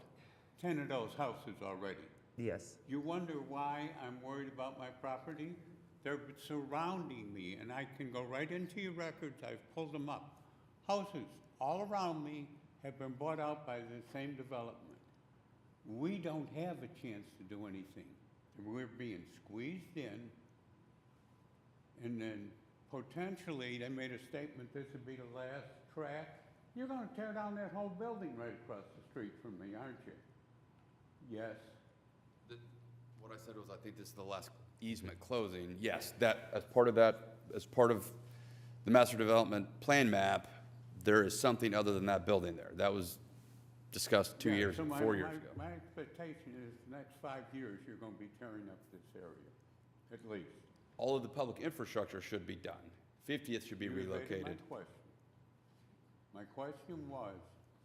10 of those houses already. Yes. You wonder why I'm worried about my property? They're surrounding me, and I can go right into your records. I've pulled them up. Houses all around me have been bought out by the same development. We don't have a chance to do anything. We're being squeezed in, and then potentially, they made a statement this would be the last track. You're going to tear down that whole building right across the street from me, aren't you? Yes. What I said was, I think this is the last easement closing. Yes, that, as part of the master development plan map, there is something other than that building there. That was discussed 4 years ago. My expectation is the next 5 years, you're going to be tearing up this area, at least. All of the public infrastructure should be done. 50th should be You evaded relocated. My question was,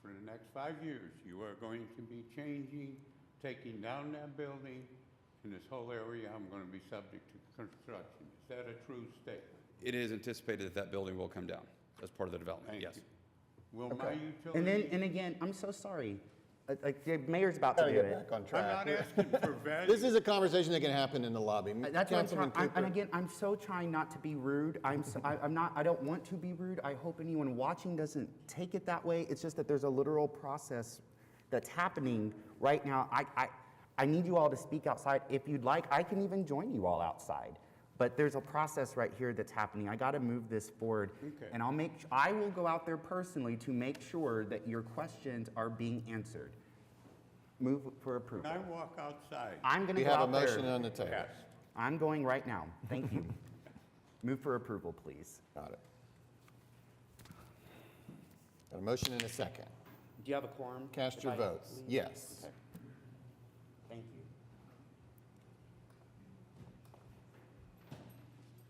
for the next 5 years, you are going to be changing, taking down that building, and this whole area, I'm going to be subject to construction. Is that a true statement? It is anticipated that that building will come down as part of the development, Thank yes. you. Will my utility? And then, and again, I'm so sorry. Like, the mayor's about to Gotta do get it. back on track. I'm not asking for value. This is a conversation that can happen in the lobby. That's what I'm Councilman trying, and Cooper. again, I'm so trying not to be rude. I don't want to be rude. I hope anyone watching doesn't take it that way. It's just that there's a literal process that's happening right now. I need you all to speak outside. If you'd like, I can even join you all outside. But there's a process right here that's happening. I got to move this forward. Okay. And I will go out there personally to make sure that your questions are being answered. Move for approval. Can I walk outside? I'm going to We go have a out there. motion on the table. Yes. I'm going right now. Thank you. Move for approval, please. Got it. Got a motion and a second. Do you have a quorum? Cast your votes. Yes. Okay. Thank you.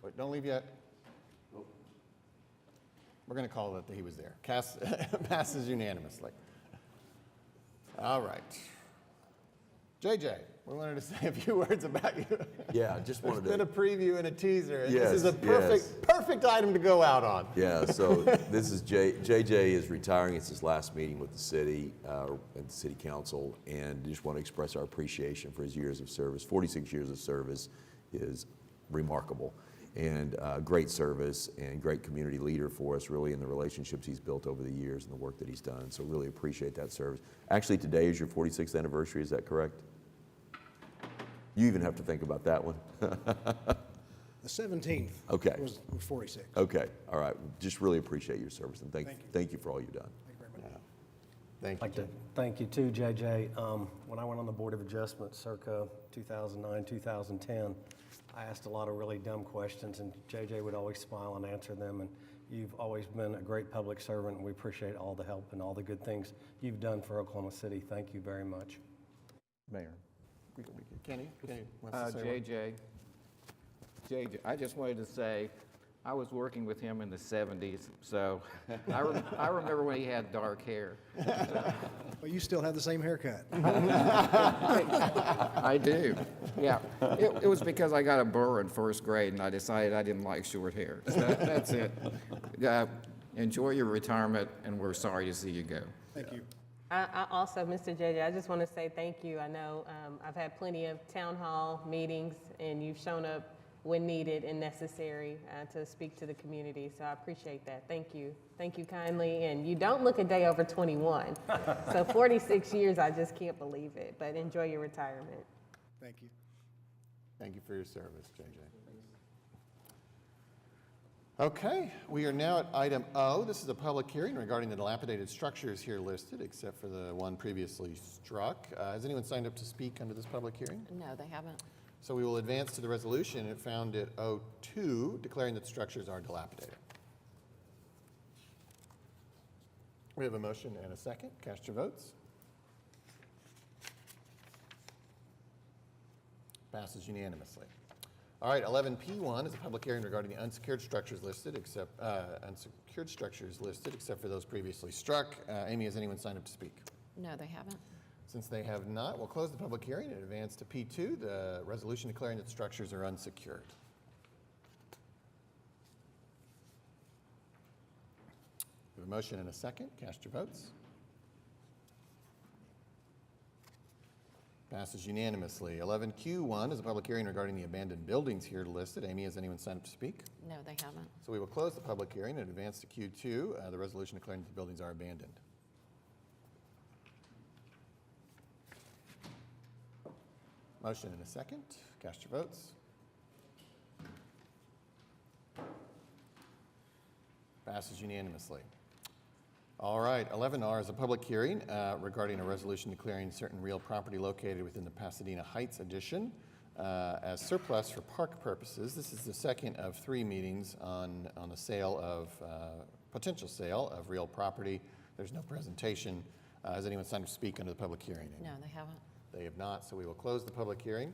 Wait, don't leave yet. We're going to call it that he was there. Passes unanimously. All right. JJ, we wanted to say a few words about you. Yeah, I just wanted There's been a to, preview and a teaser, and Yes, this is a yes. perfect item to go out on. yeah, so this is JJ is retiring. It's his last meeting with the city and the city council, and just want to express our appreciation for his years of service. 46 years of service is remarkable, and great service and great community leader for us, really, in the relationships he's built over the years and the work that he's done. So really appreciate that service. Actually, today is your 46th anniversary, is that correct? You even have to think about that one. The 17th. Okay. Was 46. Okay, all right. Just really appreciate your service, and thank you for all you've done. Thank you very much. Thank I'd you. like to thank you too, JJ. When I went on the Board of Adjustment circa 2009, 2010, I asked a lot of really dumb questions, and JJ would always smile and answer them. And you've always been a great public servant, and we appreciate all the help and all the good things you've done for Oklahoma City. Thank you very much. Mayor. Kenny wants to say one? JJ, I just wanted to say, I was working with him in the 70s, so I remember when he had dark hair. But you still have the same haircut. I do, yeah. It was because I got a burr in first grade, and I decided I didn't like short hair. So that's it. Enjoy your retirement, and we're sorry to see you go. Thank you. I also, Mr. JJ, I just want to say thank you. I know I've had plenty of town hall meetings, and you've shown up when needed and necessary to speak to the community, so I appreciate that. Thank you. Thank you kindly, and you don't look a day over 21. So 46 years, I just can't believe it, but enjoy your retirement. Thank you. Thank you for your service, JJ. Okay, we are now at item O. This is a public hearing regarding the dilapidated structures here listed, except for the one previously struck. Has anyone signed up to speak under this public hearing? No, they haven't. So we will advance to the resolution. It found at O2, declaring that structures are dilapidated. We have a motion and a second. Cast your votes. Passes unanimously. All right, 11P1 is a public hearing regarding the unsecured structures listed except for those previously struck. Amy, has anyone signed up to speak? No, they haven't. Since they have not, we'll close the public hearing and advance to P2, the resolution declaring that structures are unsecured. We have a motion and a second. Cast your votes. Passes unanimously. 11Q1 is a public hearing regarding the abandoned buildings here listed. Amy, has anyone signed up to speak? No, they haven't. So we will close the public hearing and advance to Q2, the resolution declaring that the buildings are abandoned. Motion and a second. Cast your votes. Passes unanimously. All right, 11R is a public hearing regarding a resolution declaring certain real property located within the Pasadena Heights addition as surplus for park purposes. This is the second of 3 meetings on the sale of, potential sale of real property. There's no presentation. Has anyone signed up to speak under the public hearing? No, they haven't. They have not, so we will close the public hearing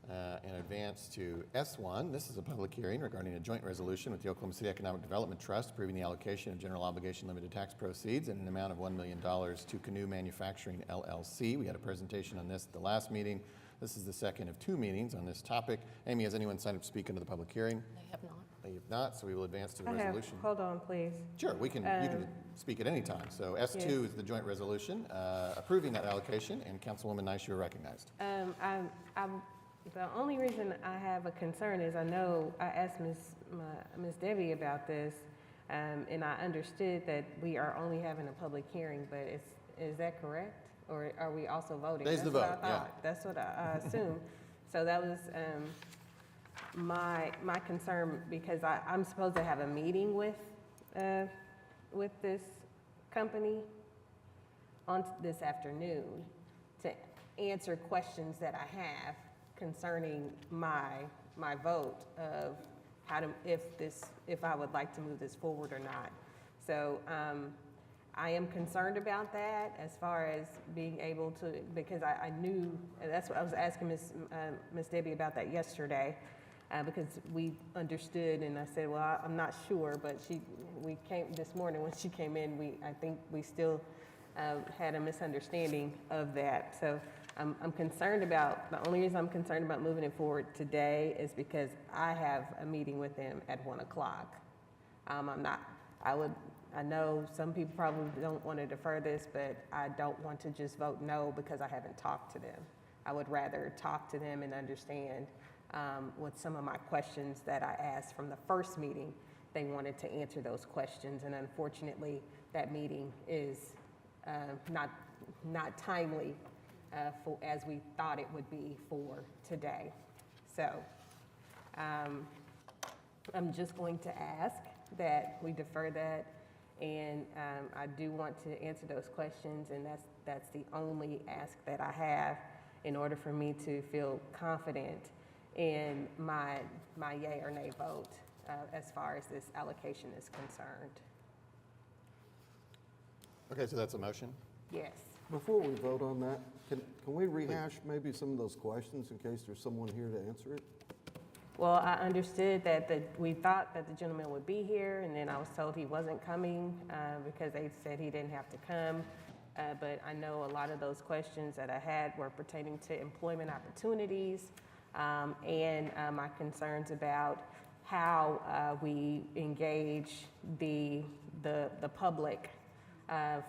and advance to S1. This is a public hearing regarding a joint resolution with the Oklahoma City Economic Development Trust approving the allocation of general obligation limited tax proceeds in an amount of $1 million to Canoe Manufacturing LLC. We had a presentation on this at the last meeting. This is the second of 2 meetings on this topic. Amy, has anyone signed up to speak under the public hearing? They have not. They have not, so we will advance to the I have, resolution. hold on, please. Sure, you can speak at any time. So S2 Yes. is the joint resolution approving that allocation, and Councilwoman Nice, you are recognized. The only reason I have a concern is I know I asked Ms. Debbie about this, and I understood that we are only having a public hearing, but is that correct? Or are we also voting? Today's the That's what vote, I yeah. thought. That's what I assumed. So that was my concern, because I'm supposed to have a meeting with this company on this afternoon to answer questions that I have concerning my vote of if I would like to move this forward or not. So I am concerned about that as far as being able to, because I knew, and that's what I was asking Ms. Debbie about that yesterday, because we understood, and I said, well, I'm not sure, but we came this morning when she came in, I think we still had a misunderstanding of that. So I'm concerned about, the only reason I'm concerned about moving it forward today is because I have a meeting with them at 1 o'clock. I know some people probably don't want to defer this, but I don't want to just vote no because I haven't talked to them. I would rather talk to them and understand with some of my questions that I asked from the first meeting. They wanted to answer those questions, and unfortunately, that meeting is not timely as we thought it would be for today. So I'm just going to ask that we defer that, and I do want to answer those questions, and that's the only ask that I have in order for me to feel confident in my yay or nay vote as far as this allocation is concerned. Okay, so that's a motion? Yes. Before we vote on that, can we rehash maybe some of those questions in case there's someone here to answer it? Well, I understood that we thought that the gentleman would be here, and then I was told he wasn't coming because they said he didn't have to come. But I know a lot of those questions that I had were pertaining to employment opportunities and my concerns about how we engage the public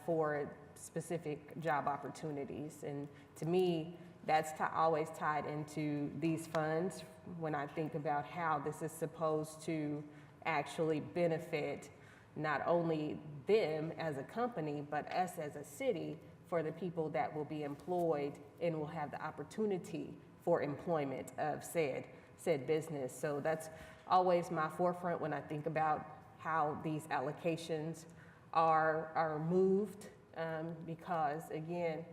for specific job opportunities. And to me, that's always tied into these funds when I think about how this is supposed to actually benefit not only them as a company, but us as a city for the people that will be employed and will have the opportunity for employment of said business. So that's always my forefront when I think about how these allocations are moved, because again,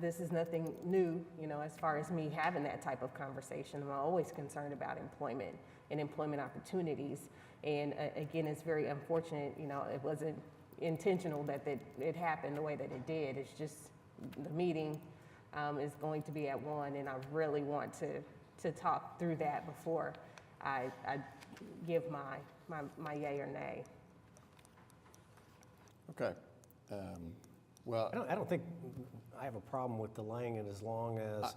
this is nothing new, as far as me having that type of conversation. I'm always concerned about employment and employment opportunities. And again, it's very unfortunate, it wasn't intentional that it happened the way that it did. It's just the meeting is going to be at 1, and I really want to talk through that before I give my yay or nay. Okay. Well, I don't think I have a problem with delaying it as long as,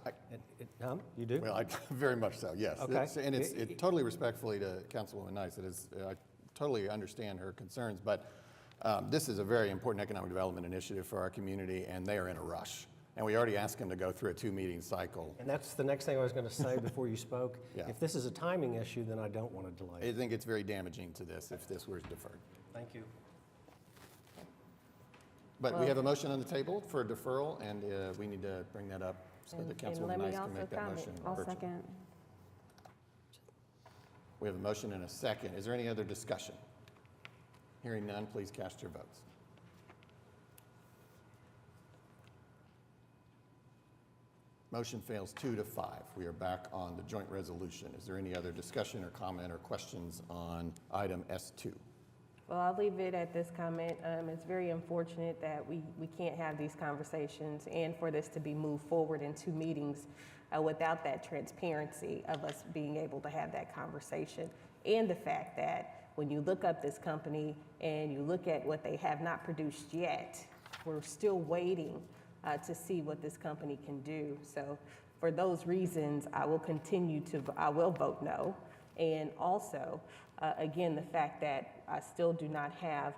you do? well, very much so, yes. Okay. And it's totally respectfully to Councilwoman Nice. It is, I totally understand her concerns, but this is a very important economic development initiative for our community, and they are in a rush. And we already asked them to go through a 2-meeting cycle. And that's the next thing I was going to say before you spoke. Yeah. If this is a timing issue, then I don't want to delay I it. think it's very damaging to this if this were deferred. Thank you. But we have a motion on the table for deferral, and we need to bring that up so that Councilwoman Nice can make that motion. I'll virtual. second. We have a motion and a second. Is there any other discussion? Hearing none, please cast your votes. Motion fails 2-5. We are back on the joint resolution. Is there any other discussion or comment or questions on item S2? Well, I'll leave it at this comment. It's very unfortunate that we can't have these conversations and for this to be moved forward in 2 meetings without that transparency of us being able to have that conversation. And the fact that when you look up this company and you look at what they have not produced yet, we're still waiting to see what this company can do. So for those reasons, I will vote no. And also, again, the fact that I still do not have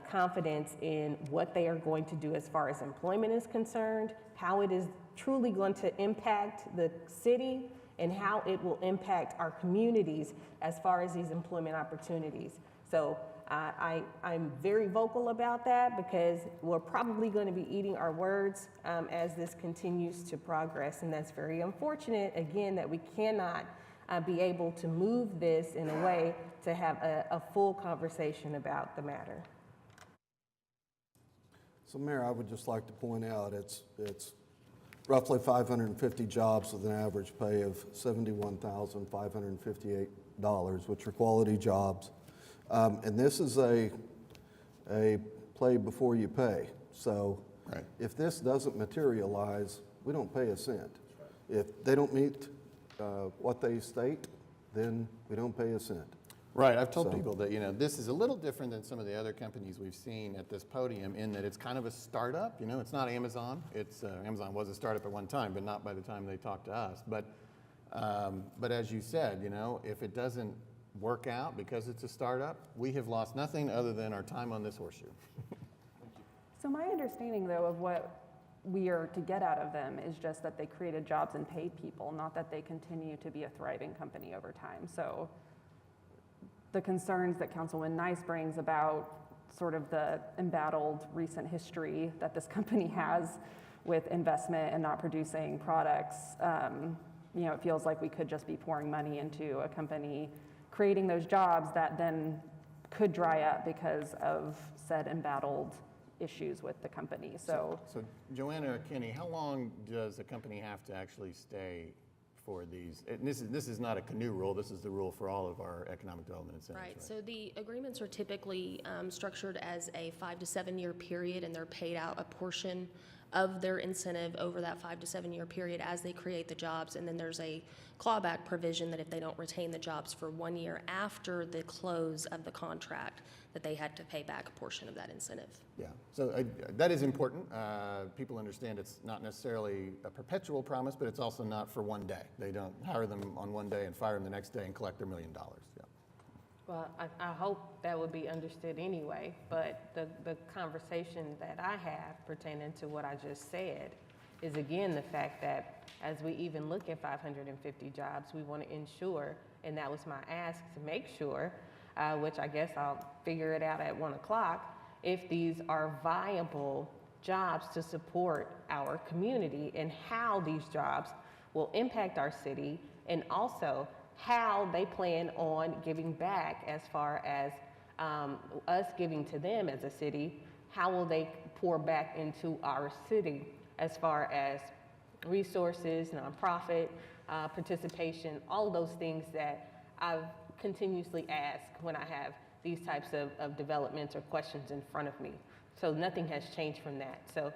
confidence in what they are going to do as far as employment is concerned, how it is truly going to impact the city, and how it will impact our communities as far as these employment opportunities. So I'm very vocal about that because we're probably going to be eating our words as this continues to progress. And that's very unfortunate, again, that we cannot be able to move this in a way to have a full conversation about the matter. So Mayor, I would just like to point out it's roughly 550 jobs with an average pay of $71,558, which are quality jobs. And this is a play before you pay. So if this doesn't materialize, we don't pay a cent. If they don't meet what they state, then we don't pay a cent. Right, I've told people that, this is a little different than some of the other companies we've seen at this podium in that it's kind of a startup, it's not Amazon. Amazon was a startup at one time, but not by the time they talked to us. But as you said, if it doesn't work out because it's a startup, we have lost nothing other than our time on this horseshoe. So my understanding, though, of what we are to get out of them is just that they created jobs and paid people, not that they continue to be a thriving company over time. So the concerns that Councilwoman Nice brings about sort of the embattled recent history that this company has with investment and not producing products, it feels like we could just be pouring money into a company creating those jobs that then could dry up because of said embattled issues with the company. So Joanna Kinney, how long does a company have to actually stay for these? And this is not a canoe rule. This is the rule for all of our economic development incentives. Right. So the agreements are typically structured as a 5 to 7 year period, and they're paid out a portion of their incentive over that 5 to 7 year period as they create the jobs. And then there's a clawback provision that if they don't retain the jobs for 1 year after the close of the contract, that they had to pay back a portion of that incentive. Yeah, so that is important. People understand it's not necessarily a perpetual promise, but it's also not for one day. They don't hire them on one day and fire them the next day and collect their $1 million. Yeah. Well, I hope that would be understood anyway, but the conversation that I have pertaining to what I just said is again the fact that as we even look at 550 jobs, we want to ensure, and that was my ask to make sure, which I guess I'll figure it out at 1 o'clock, if these are viable jobs to support our community and how these jobs will impact our city, and also how they plan on giving back as far as us giving to them as a city. How will they pour back into our city as far as resources, nonprofit participation, all of those things that I've continuously ask when I have these types of developments or questions in front of me. So nothing has changed from that. So,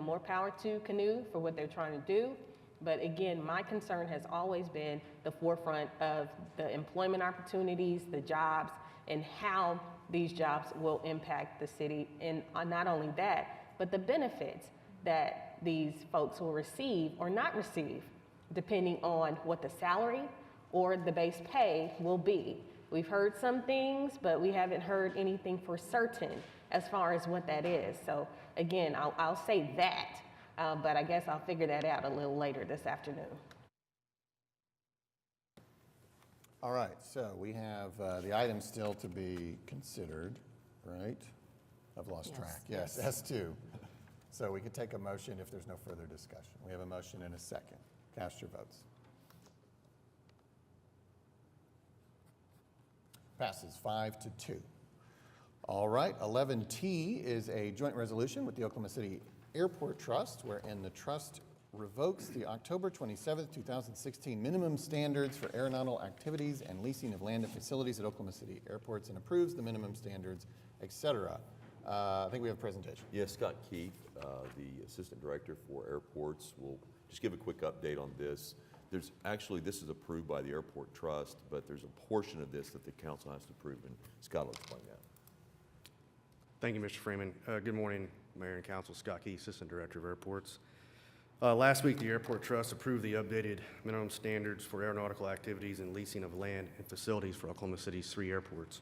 more power to Canoe for what they're trying to do, But again, my concern has always been the forefront of the employment opportunities, the jobs, and how these jobs will impact the city. And not only that, but the benefits that these folks will receive or not receive, depending on what the salary or the base pay will be. We've heard some things, but we haven't heard anything for certain as far as what that is. So again, I'll say that, but I guess I'll figure that out a little later this afternoon. All right, so we have the items still to be considered, right? I've lost track. Yes, S2. So we could take a motion if there's no further discussion. We have a motion and a second. Cast your votes. Passes 5-2. All right, 11T is a joint resolution with the Oklahoma City Airport Trust, wherein the trust revokes the October 27, 2016 minimum standards for aeronautical activities and leasing of land and facilities at Oklahoma City airports and approves the minimum standards, et cetera. I think we have a presentation. Yes, Scott Keith, the Assistant Director for Airports, will just give a quick update on this. There's actually, this is approved by the Airport Trust, but there's a portion of this that the council has to approve, and Scott will explain that. Thank you, Mr. Freeman. Good morning, Mayor and Council. Scott Key, Assistant Director of Airports. Last week, the Airport Trust approved the updated minimum standards for aeronautical activities and leasing of land and facilities for Oklahoma City's 3 airports.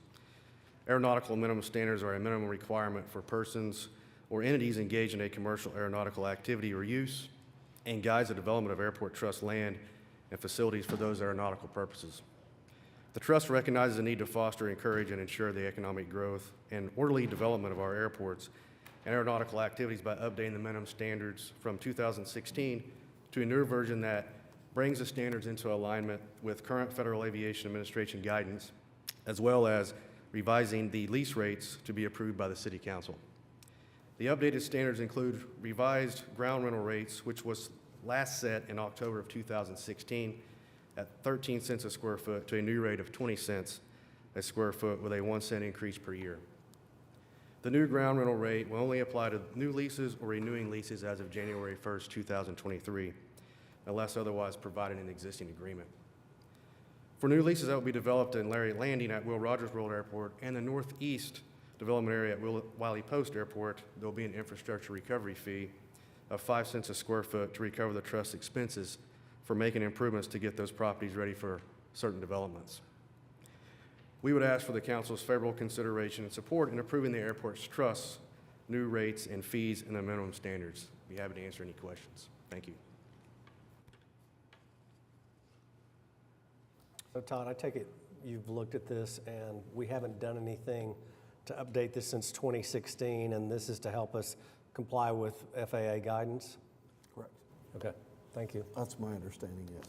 Aeronautical minimum standards are a minimum requirement for persons or entities engaged in a commercial aeronautical activity or use and guides the development of Airport Trust land and facilities for those aeronautical purposes. The Trust recognizes the need to foster, encourage, and ensure the economic growth and orderly development of our airports and aeronautical activities by updating the minimum standards from 2016 to a newer version that brings the standards into alignment with current Federal Aviation Administration guidance, as well as revising the lease rates to be approved by the City Council. The updated standards include revised ground rental rates, which was last set in October of 2016 at 13 cents a square foot to a new rate of 20 cents a square foot with a 1 cent increase per year. The new ground rental rate will only apply to new leases or renewing leases as of January 1st, 2023, unless otherwise provided in an existing agreement. For new leases that will be developed in Larry Landing at Will Rogers World Airport and the Northeast Development Area at Wiley Post Airport, there will be an infrastructure recovery fee of 5 cents a square foot to recover the trust's expenses for making improvements to get those properties ready for certain developments. We would ask for the council's favorable consideration and support in approving the airport's trust's new rates and fees and the minimum standards. Be happy to answer any questions. Thank you. So Todd, I take it you've looked at this and we haven't done anything to update this since 2016, and this is to help us comply with FAA guidance? Correct. Okay, thank you. That's my understanding, yes.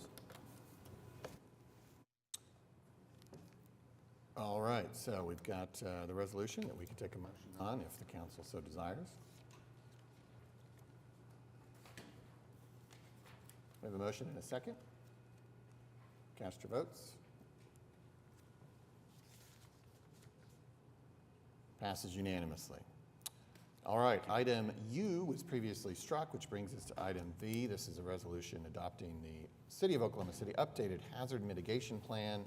All right, so we've got the resolution that we can take a motion on if the council so desires. We have a motion and a second. Cast your votes. Passes unanimously. All right, item U was previously struck, which brings us to item V. This is a resolution adopting the City of Oklahoma City updated hazard mitigation plan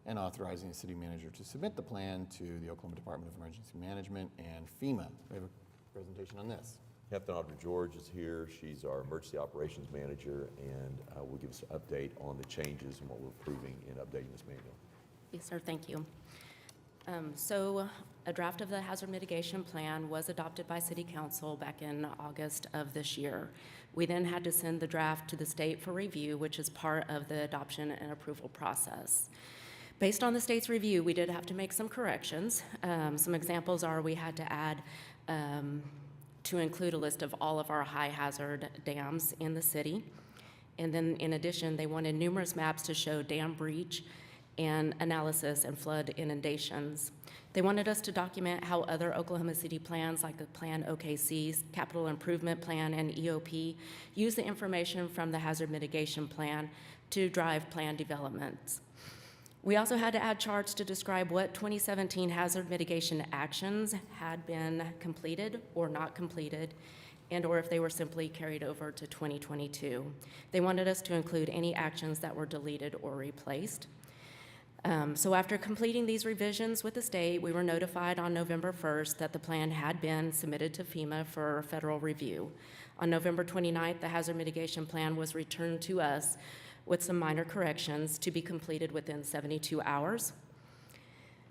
and authorizing the city manager to submit the plan to the Oklahoma Department of Emergency Management and FEMA. We have a presentation on this. Captain Audra George is here. She's our emergency operations manager and will give us an update on the changes and what we're approving in updating this manual. Yes, sir, thank you. So a draft of the hazard mitigation plan was adopted by City Council back in August of this year. We then had to send the draft to the state for review, which is part of the adoption and approval process. Based on the state's review, we did have to make some corrections. Some examples are we had to add to include a list of all of our high hazard dams in the city. And then in addition, they wanted numerous maps to show dam breach and analysis and flood inundations. They wanted us to document how other Oklahoma City plans like the Plan OKC's Capital Improvement Plan and EOP use the information from the hazard mitigation plan to drive plan developments. We also had to add charts to describe what 2017 hazard mitigation actions had been completed or not completed, and or if they were simply carried over to 2022. They wanted us to include any actions that were deleted or replaced. So after completing these revisions with the state, we were notified on November 1st that the plan had been submitted to FEMA for federal review. On November 29th, the hazard mitigation plan was returned to us with some minor corrections to be completed within 72 hours.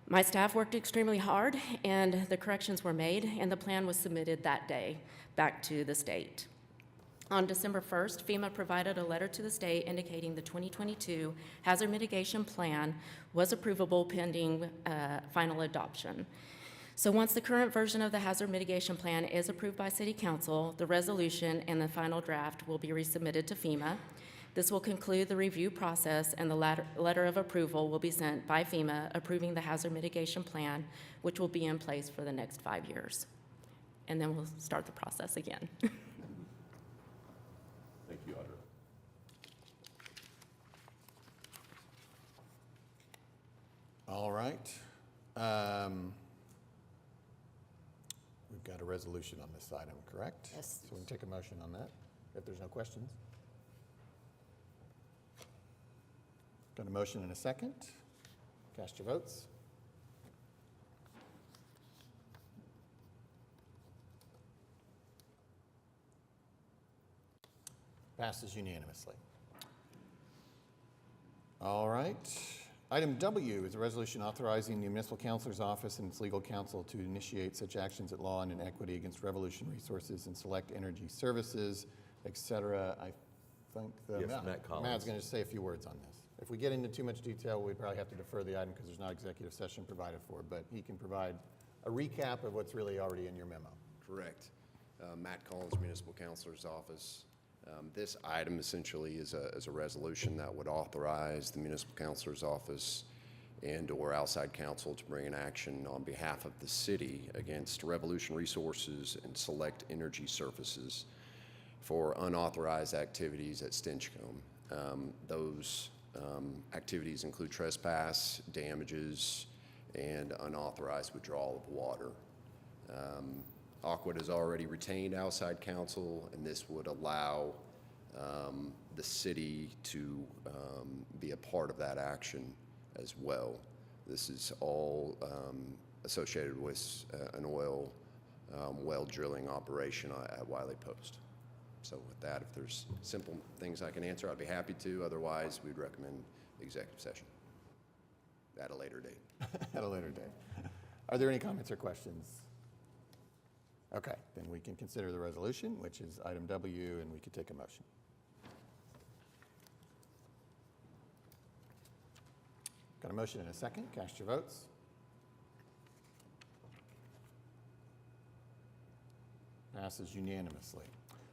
My staff worked extremely hard, and the corrections were made, and the plan was submitted that day back to the state. On December 1st, FEMA provided a letter to the state indicating the 2022 hazard mitigation plan was approvable pending final adoption. So once the current version of the hazard mitigation plan is approved by City Council, the resolution and the final draft will be resubmitted to FEMA. This will conclude the review process, and the letter of approval will be sent by FEMA approving the hazard mitigation plan, which will be in place for the next 5 years. And then we'll start the process again. Thank you, Audra. All right. We've got a resolution on this item, correct? Yes. So we can take a motion on that, if there's no questions. Got a motion and a second. Cast your votes. Passes unanimously. All right. Item W is a resolution authorizing the municipal councilor's office and its legal counsel to initiate such actions at law and in equity against Revolution Resources and Select Energy Services, et cetera. I think Matt Collins. Matt's going to say a few words on this. If we get into too much detail, we'd probably have to defer the item because there's not executive session provided for, but he can provide a recap of what's really already in your memo. Correct. Matt Collins, Municipal Counselor's Office. This item essentially is a resolution that would authorize the Municipal Counselor's Office and/or outside counsel to bring an action on behalf of the city against Revolution Resources and Select Energy Services for unauthorized activities at Stinchcombe. Those activities include trespass, damages, and unauthorized withdrawal of water. Aquid has already retained outside counsel, and this would allow the city to be a part of that action as well. This is all associated with an oil well drilling operation at Wiley Post. So with that, if there's simple things I can answer, I'd be happy to. Otherwise, we'd recommend executive session at a later date. At a later date. Are there any comments or questions? Okay, then we can consider the resolution, which is item W, and we could take a motion. Got a motion and a second. Cast your votes. Passes unanimously.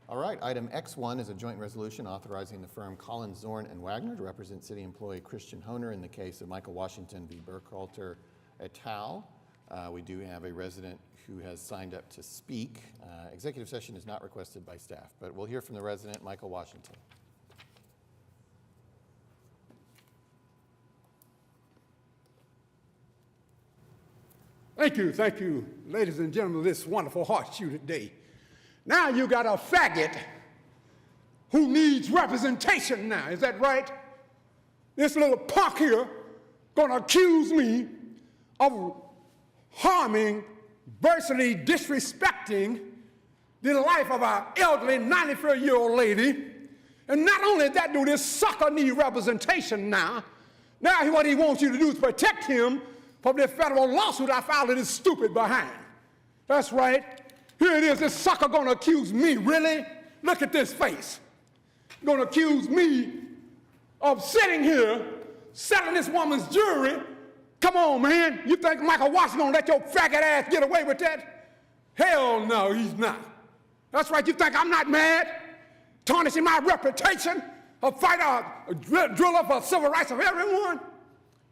All right, item X1 is a joint resolution authorizing the firm Collins, Zorn, and Wagner to represent city employee Christian Honer in the case of Michael Washington v. Burkhalter et al. We do have a resident who has signed up to speak. Executive session is not requested by staff, but we'll hear from the resident, Michael Washington. Thank you, ladies and gentlemen, of this wonderful horseshoe today. Now you got a faggot who needs representation now, is that right? This little punk here gonna accuse me of harming, virtually disrespecting the life of our elderly 94-year-old lady. And not only that, do this sucker need representation now. Now what he wants you to do is protect him from the federal lawsuit I filed in his stupid behind. That's right. Here it is, this sucker gonna accuse me, really? Look at this face. Gonna accuse me of sitting here, selling this woman's jewelry. Come on, man. You think Michael Washington gonna let your faggot ass get away with that? Hell no, he's not. That's right, you think I'm not mad? Tarnishing my reputation? A fighter, a driller for civil rights of everyone?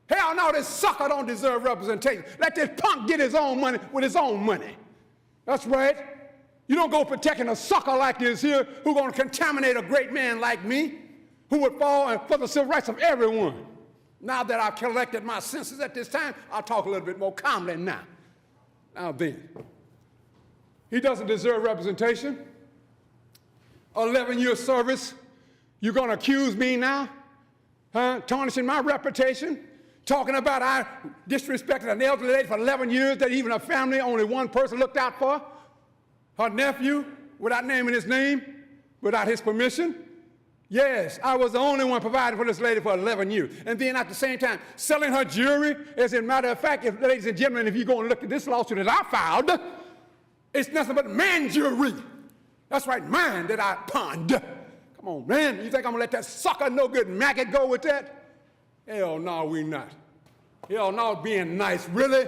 Hell no, this sucker don't deserve representation. Let this punk get his own money with his own money. That's right. You don't go protecting a sucker like this here who's gonna contaminate a great man like me, who would fall for the civil rights of everyone. Now that I've collected my senses at this time, I'll talk a little bit more calmly now. Now then, he doesn't deserve representation. 11-year service. You're going to accuse me now? Huh? Tarnishing my reputation? Talking about I disrespected an elderly lady for 11 years that even her family, only one person looked out for? Her nephew, without naming his name, without his permission? Yes, I was the only one providing for this lady for 11 years. And then at the same time, selling her jewelry. As a matter of fact, ladies and gentlemen, if you go and look at this lawsuit that I filed, it's nothing but man jewelry. That's right, mine that I pawned. Come on, man. You think I'm gonna let that sucker no good maggot go with that? Hell no, we not. Hell no, being nice, really?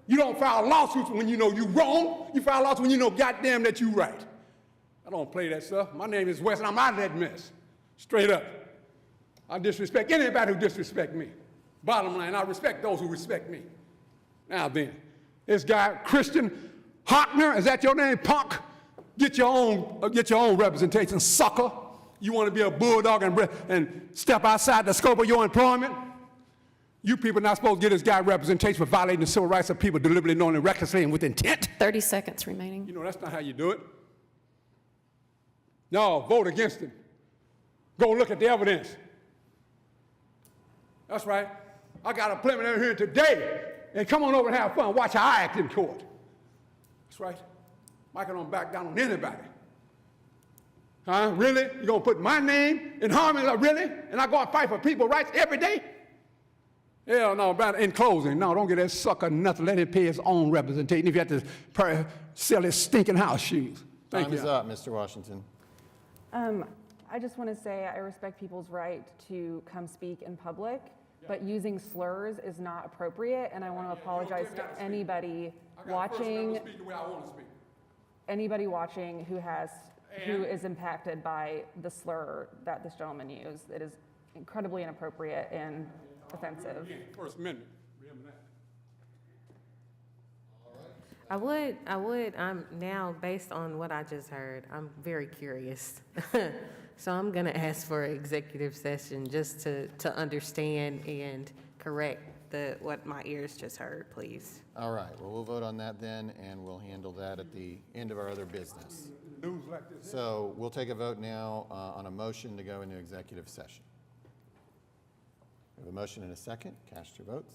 You don't file lawsuits when you know you wrong. You file lawsuits when you know goddamn that you right. I don't play that stuff. My name is Wes and I'm out of that mess. Straight up. I disrespect anybody who disrespect me. Bottom line, I respect those who respect me. Now then, this guy, Christian Hockner, is that your name, punk? Get your own representation, sucker. You want to be a bulldog and step outside the scope of your employment? You people not supposed to get this guy representation for violating the civil rights of people deliberately, knowingly, recklessly, and with intent. 30 seconds remaining. You know, that's not how you do it. No, vote against him. Go look at the evidence. That's right. I got a preliminary hearing today, and come on over and have fun. Watch how I act in court. That's right. Michael don't back down on anybody. Huh? Really? You gonna put my name in harmony? Really? And I go and fight for people's rights every day? Hell no. In closing, no, don't get that sucker nothing. Let him pay his own representation if you have to sell his stinking house shoes. Thank Time you. is up, Mr. Washington. I just want to say I respect people's right to come speak in public, but using slurs is not appropriate, and I want to apologize to anybody watching, who is impacted by the slur that this gentleman used. It is incredibly inappropriate and offensive. First Amendment. I'm now, based on what I just heard, I'm very curious. So I'm gonna ask for an executive session just to understand and correct what my ears just heard, please. All right, well, we'll vote on that then, and we'll handle that at the end of our other business. So we'll take a vote now on a motion to go into executive session. We have a motion and a second. Cast your votes.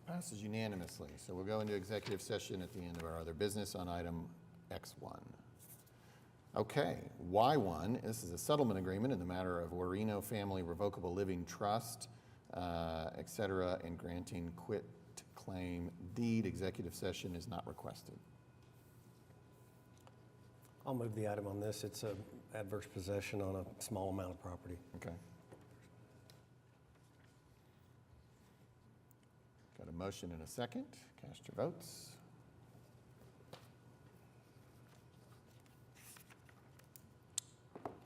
Passes unanimously. So we'll go into executive session at the end of our other business on item X1. Okay, Y1, this is a settlement agreement in the matter of Warino Family Revocable Living Trust, et cetera, and granting quit claim deed. Executive session is not requested. I'll move the item on this. It's a adverse possession on a small amount of property. Okay. Got a motion and a second. Cast your votes.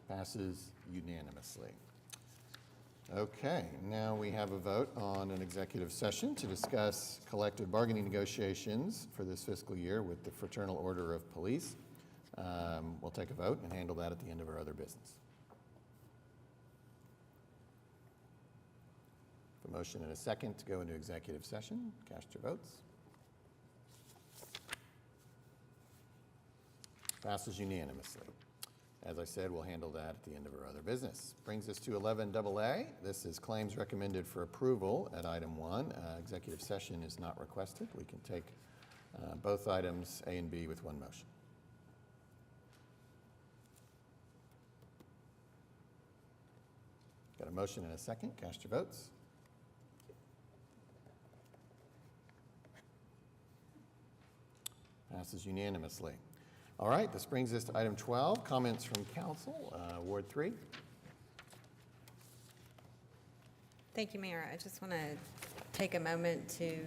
Passes unanimously. Okay, now we have a vote on an executive session to discuss collective bargaining negotiations for this fiscal year with the Fraternal Order of Police. We'll take a vote and handle that at the end of our other business. A motion and a second to go into executive session. Cast your votes. Passes unanimously. As I said, we'll handle that at the end of our other business. Brings us to 11AA. This is claims recommended for approval at item 1. Executive session is not requested. We can take both items A and B with one motion. Got a motion and a second. Cast your votes. Passes unanimously. All right, this brings us to item 12, comments from council, Ward 3. Thank you, Mayor. I just want to take a moment to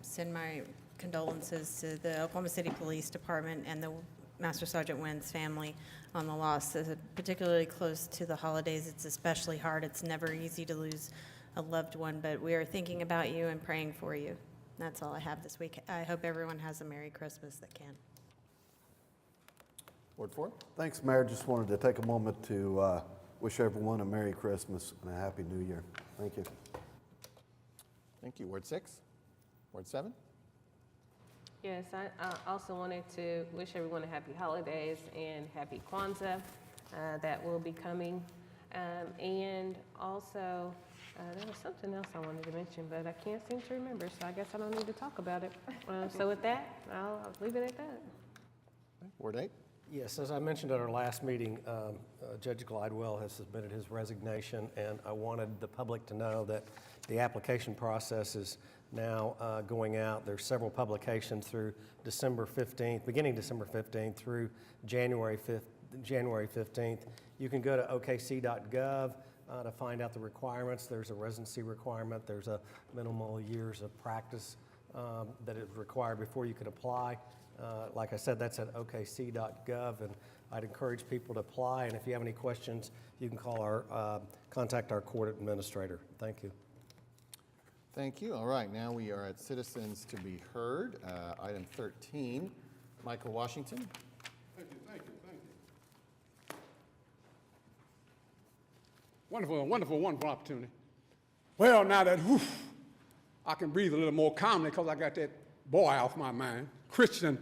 send my condolences to the Oklahoma City Police Department and the Master Sergeant Wynn's family on the loss. Particularly close to the holidays, it's especially hard. It's never easy to lose a loved one, but we are thinking about you and praying for you. That's all I have this week. I hope everyone has a Merry Christmas that can. Ward 4? Thanks, Mayor. Just wanted to take a moment to wish everyone a Merry Christmas and a Happy New Year. Thank you. Thank you. Ward 6? Ward 7? Yes, I also wanted to wish everyone a happy holidays and happy Kwanzaa. That will be coming. And also, there was something else I wanted to mention, but I can't seem to remember, so I guess I don't need to talk about it. So with that, I'll leave it at that. Ward 8? Yes, as I mentioned at our last meeting, Judge Glidewell has submitted his resignation, and I wanted the public to know that the application process is now going out. There's several publications through December 15th, beginning December 15th through January 15th. You can go to okc.gov to find out the requirements. There's a residency requirement. There's a minimal years of practice that is required before you could apply. Like I said, that's at okc.gov, and I'd encourage people to apply. And if you have any questions, you can contact our court administrator. Thank you. Thank you. All right, now we are at citizens to be heard. Item 13, Michael Washington. Thank you. Wonderful opportunity. Well, now that I can breathe a little more calmly because I got that boy off my mind. Christian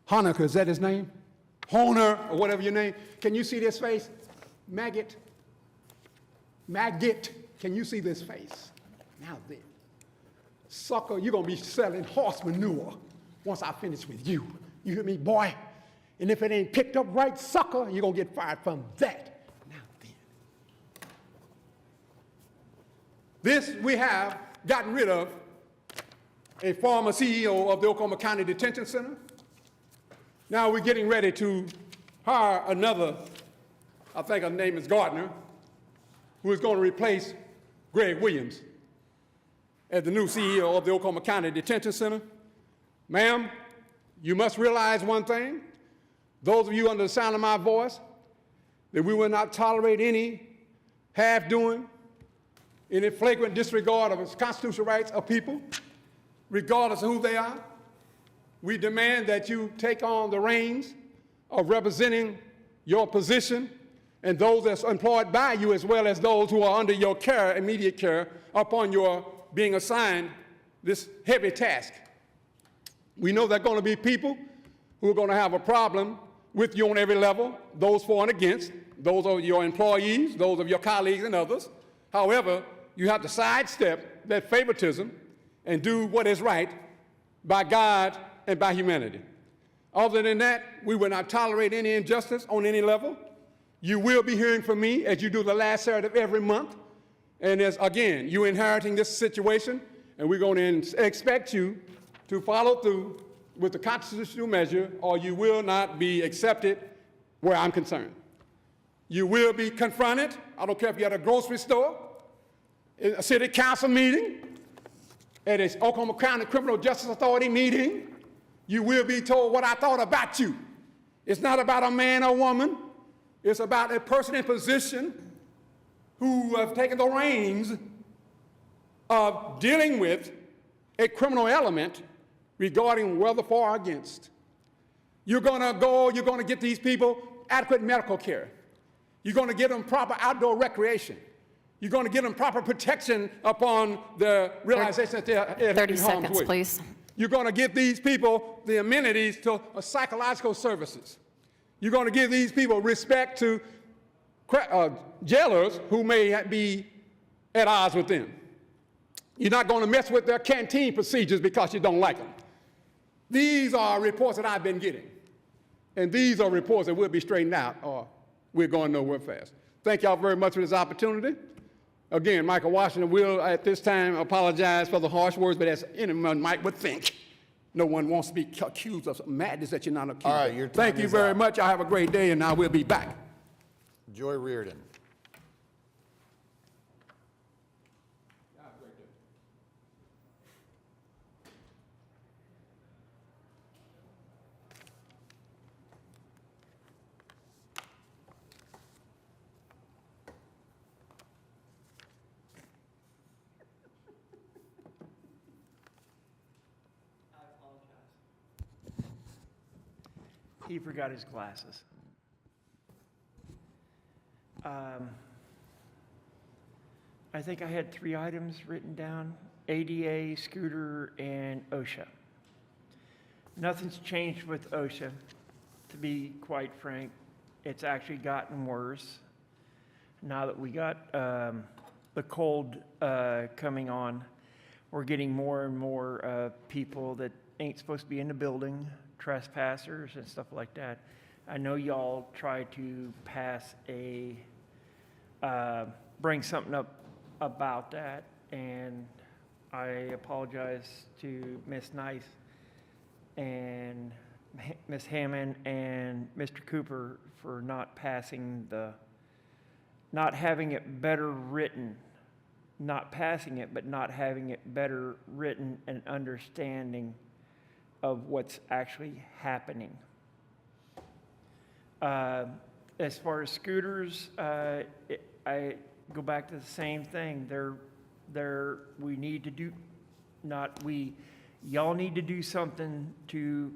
Hanukkah, is that his name? Honer, or whatever your name. Can you see this face? Maggot. Can you see this face? Now then. Sucker, you're going to be selling horse manure once I finish with you. You hear me, boy? And if it ain't picked up right, sucker, you're going to get fired from that. Now then. This, we have gotten rid of a former CEO of the Oklahoma County Detention Center. Now we're getting ready to hire another, I think her name is Gardner, who is going to replace Greg Williams as the new CEO of the Oklahoma County Detention Center. Ma'am, you must realize one thing. Those of you under the sound of my voice, that we will not tolerate any half-doing, any flagrant disregard of the constitutional rights of people, regardless of who they are. We demand that you take on the reins of representing your position and those that's employed by you, as well as those who are under your care, immediate care, upon your being assigned this heavy task. We know there are going to be people who are going to have a problem with you on every level, those for and against, those of your employees, those of your colleagues and others. However, you have to sidestep that favoritism and do what is right by God and by humanity. Other than that, we will not tolerate any injustice on any level. You will be hearing from me as you do the last Saturday of every month. And as, again, you're inheriting this situation, and we're going to expect you to follow through with the constitutional measure, or you will not be accepted where I'm concerned. You will be confronted. I don't care if you're at a grocery store, in a city council meeting, at an Oklahoma County Criminal Justice Authority meeting. You will be told what I thought about you. It's not about a man or woman. It's about a person in position who have taken the reins of dealing with a criminal element regarding whether for or against. You're going to get these people adequate medical care. You're going to get them proper outdoor recreation. You're going to get them proper protection upon the realization that they're in 30 harm's seconds, way. please. You're going to give these people the amenities to psychological services. You're going to give these people respect to jailers who may be at odds with them. You're not going to mess with their canteen procedures because you don't like them. These are reports that I've been getting. And these are reports that will be straightened out, or we're going nowhere fast. Thank y'all very much for this opportunity. Again, Michael Washington will at this time apologize for the harsh words, but as anyone would think, no one wants to be accused of madness that you're not accused of. All right, your time Thank you is very up. much. I have a great day, and I will be back. Joy Reardon. He forgot his glasses. I think I had 3 items written down: ADA, scooter, and OSHA. Nothing's changed with OSHA, to be quite frank. It's actually gotten worse now that we got the cold coming on. We're getting more and more people that ain't supposed to be in the building, trespassers and stuff like that. I know y'all try to pass bring something up about that, and I apologize to Ms. Nice and Ms. Hammond and Mr. Cooper for not having it better written. Not passing it, but not having it better written and understanding of what's actually happening. As far as scooters, I go back to the same thing. We need to do, y'all need to do something to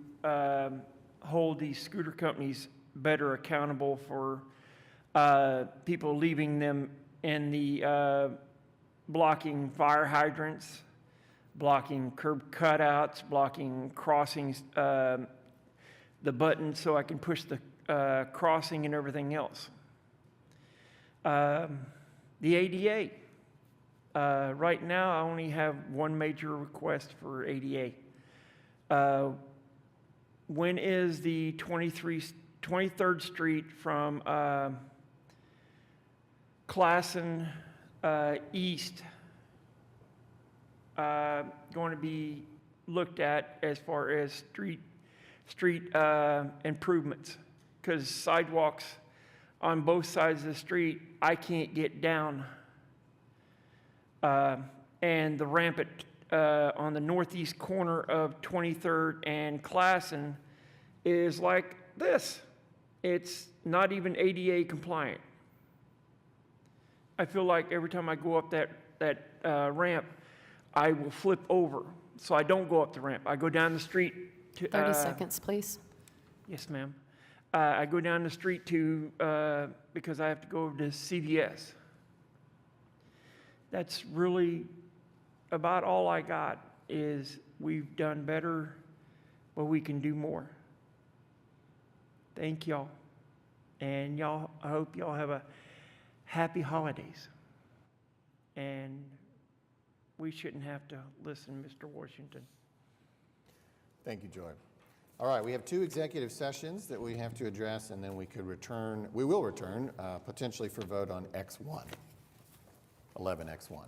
hold these scooter companies better accountable for people leaving them in the blocking fire hydrants, blocking curb cutouts, blocking crossings, the button so I can push the crossing and everything else. The ADA. Right now, I only have one major request for ADA. When is the 23rd Street from Classen East going to be looked at as far as street improvements? Because sidewalks on both sides of the street, I can't get down. And the ramp on the northeast corner of 23rd and Classen is like this. It's not even ADA compliant. I feel like every time I go up that ramp, I will flip over. So I don't go up the ramp. I go down the street to 30 seconds, please. Yes, ma'am. I go down the street because I have to go to CVS. That's really about all I got. Is we've done better, but we can do more. Thank y'all. And y'all, I hope y'all have a happy holidays. And we shouldn't have to listen, Mr. Washington. Thank you, Joy. All right, we have 2 executive sessions that we have to address, and then we will return potentially for vote on X1, 11X1.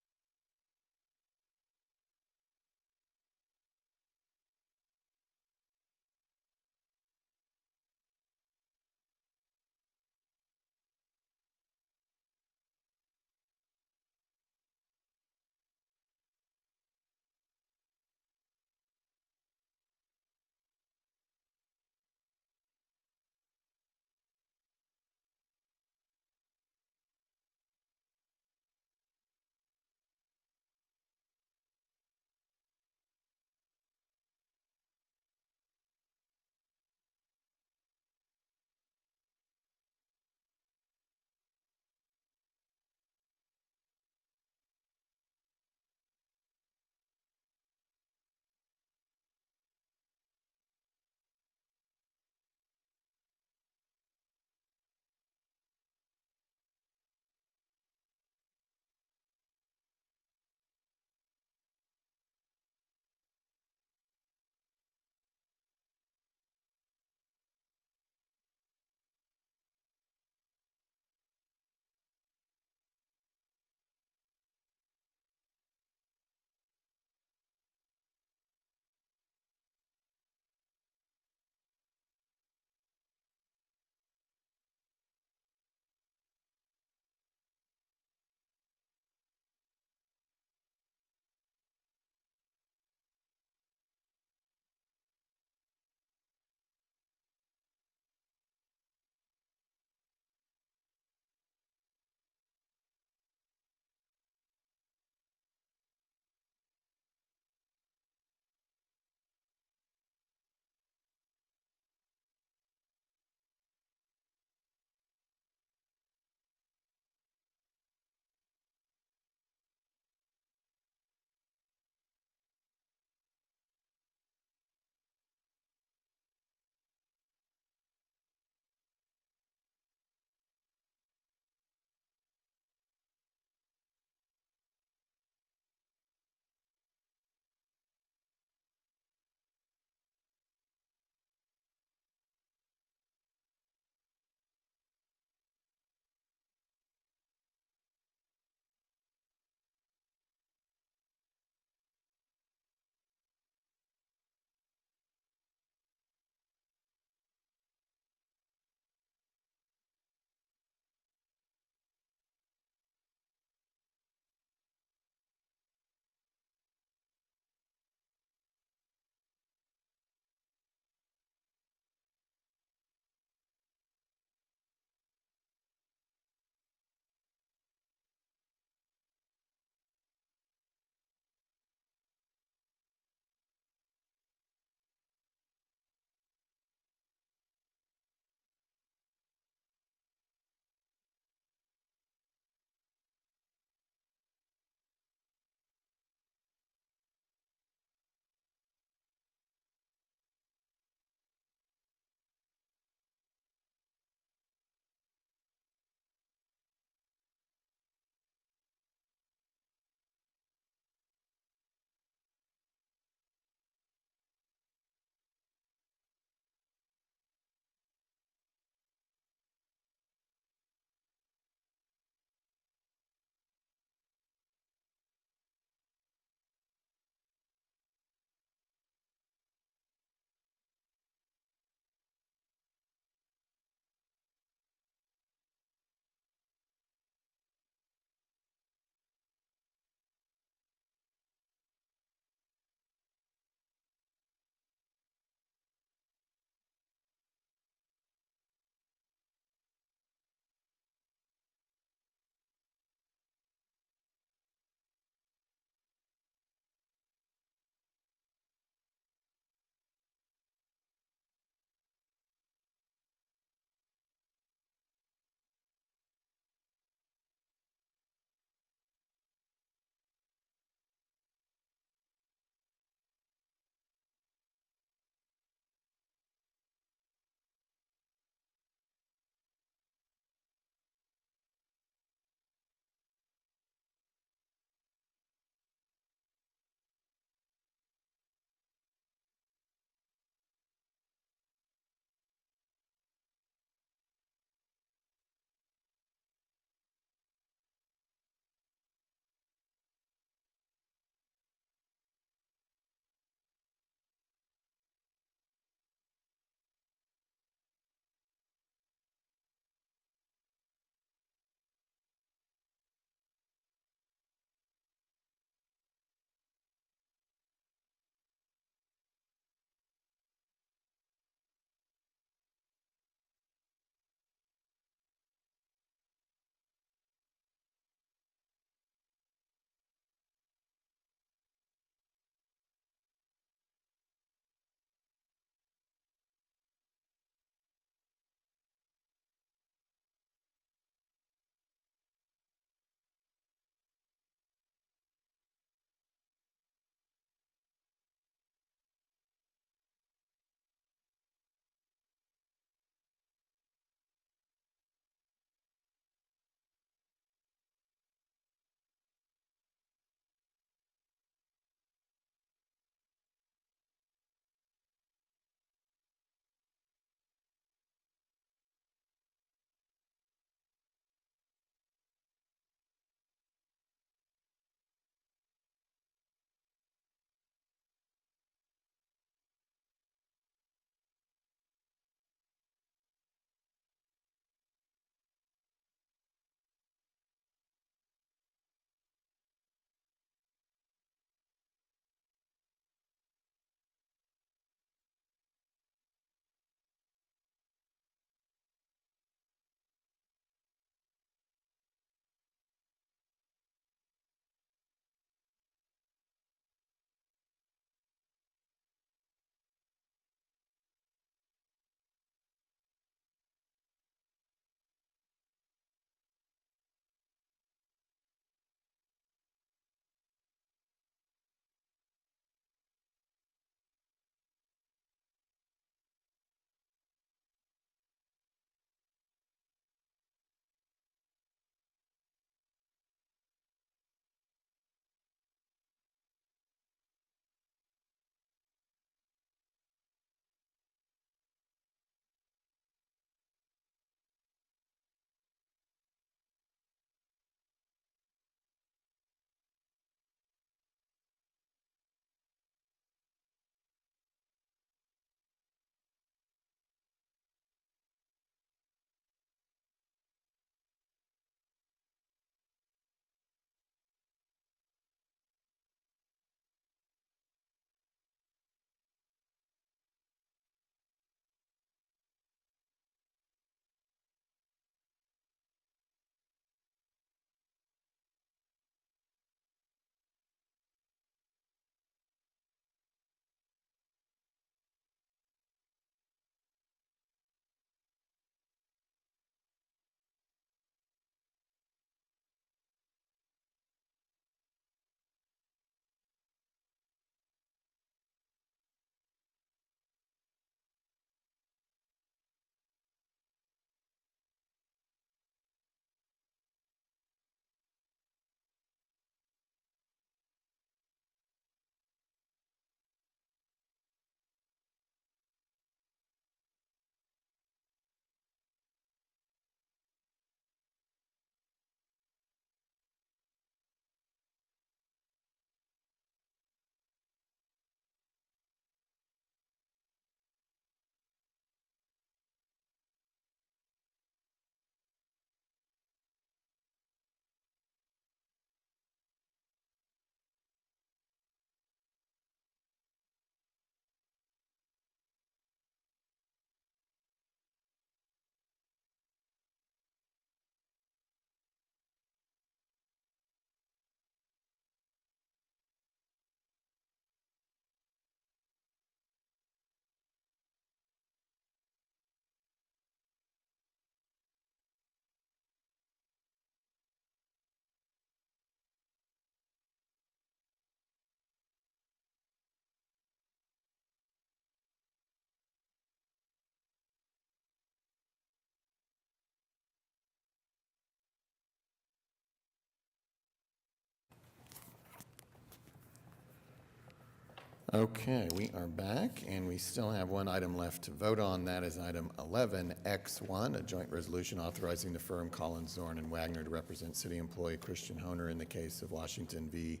Okay, we are back, and we still have one item left to vote on. That is item 11X1, a joint resolution authorizing the firm Collins, Zorn, and Wagner to represent city employee Christian Honer in the case of Washington v.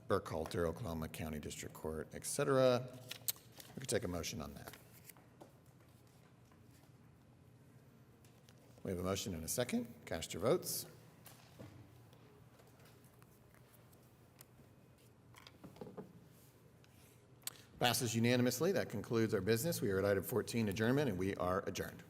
Burkhalter, Oklahoma County District Court, et cetera. We could take a motion on that. We have a motion and a second. Cast your votes. Passes unanimously. That concludes our business. We are at item 14, adjournment, and we are adjourned.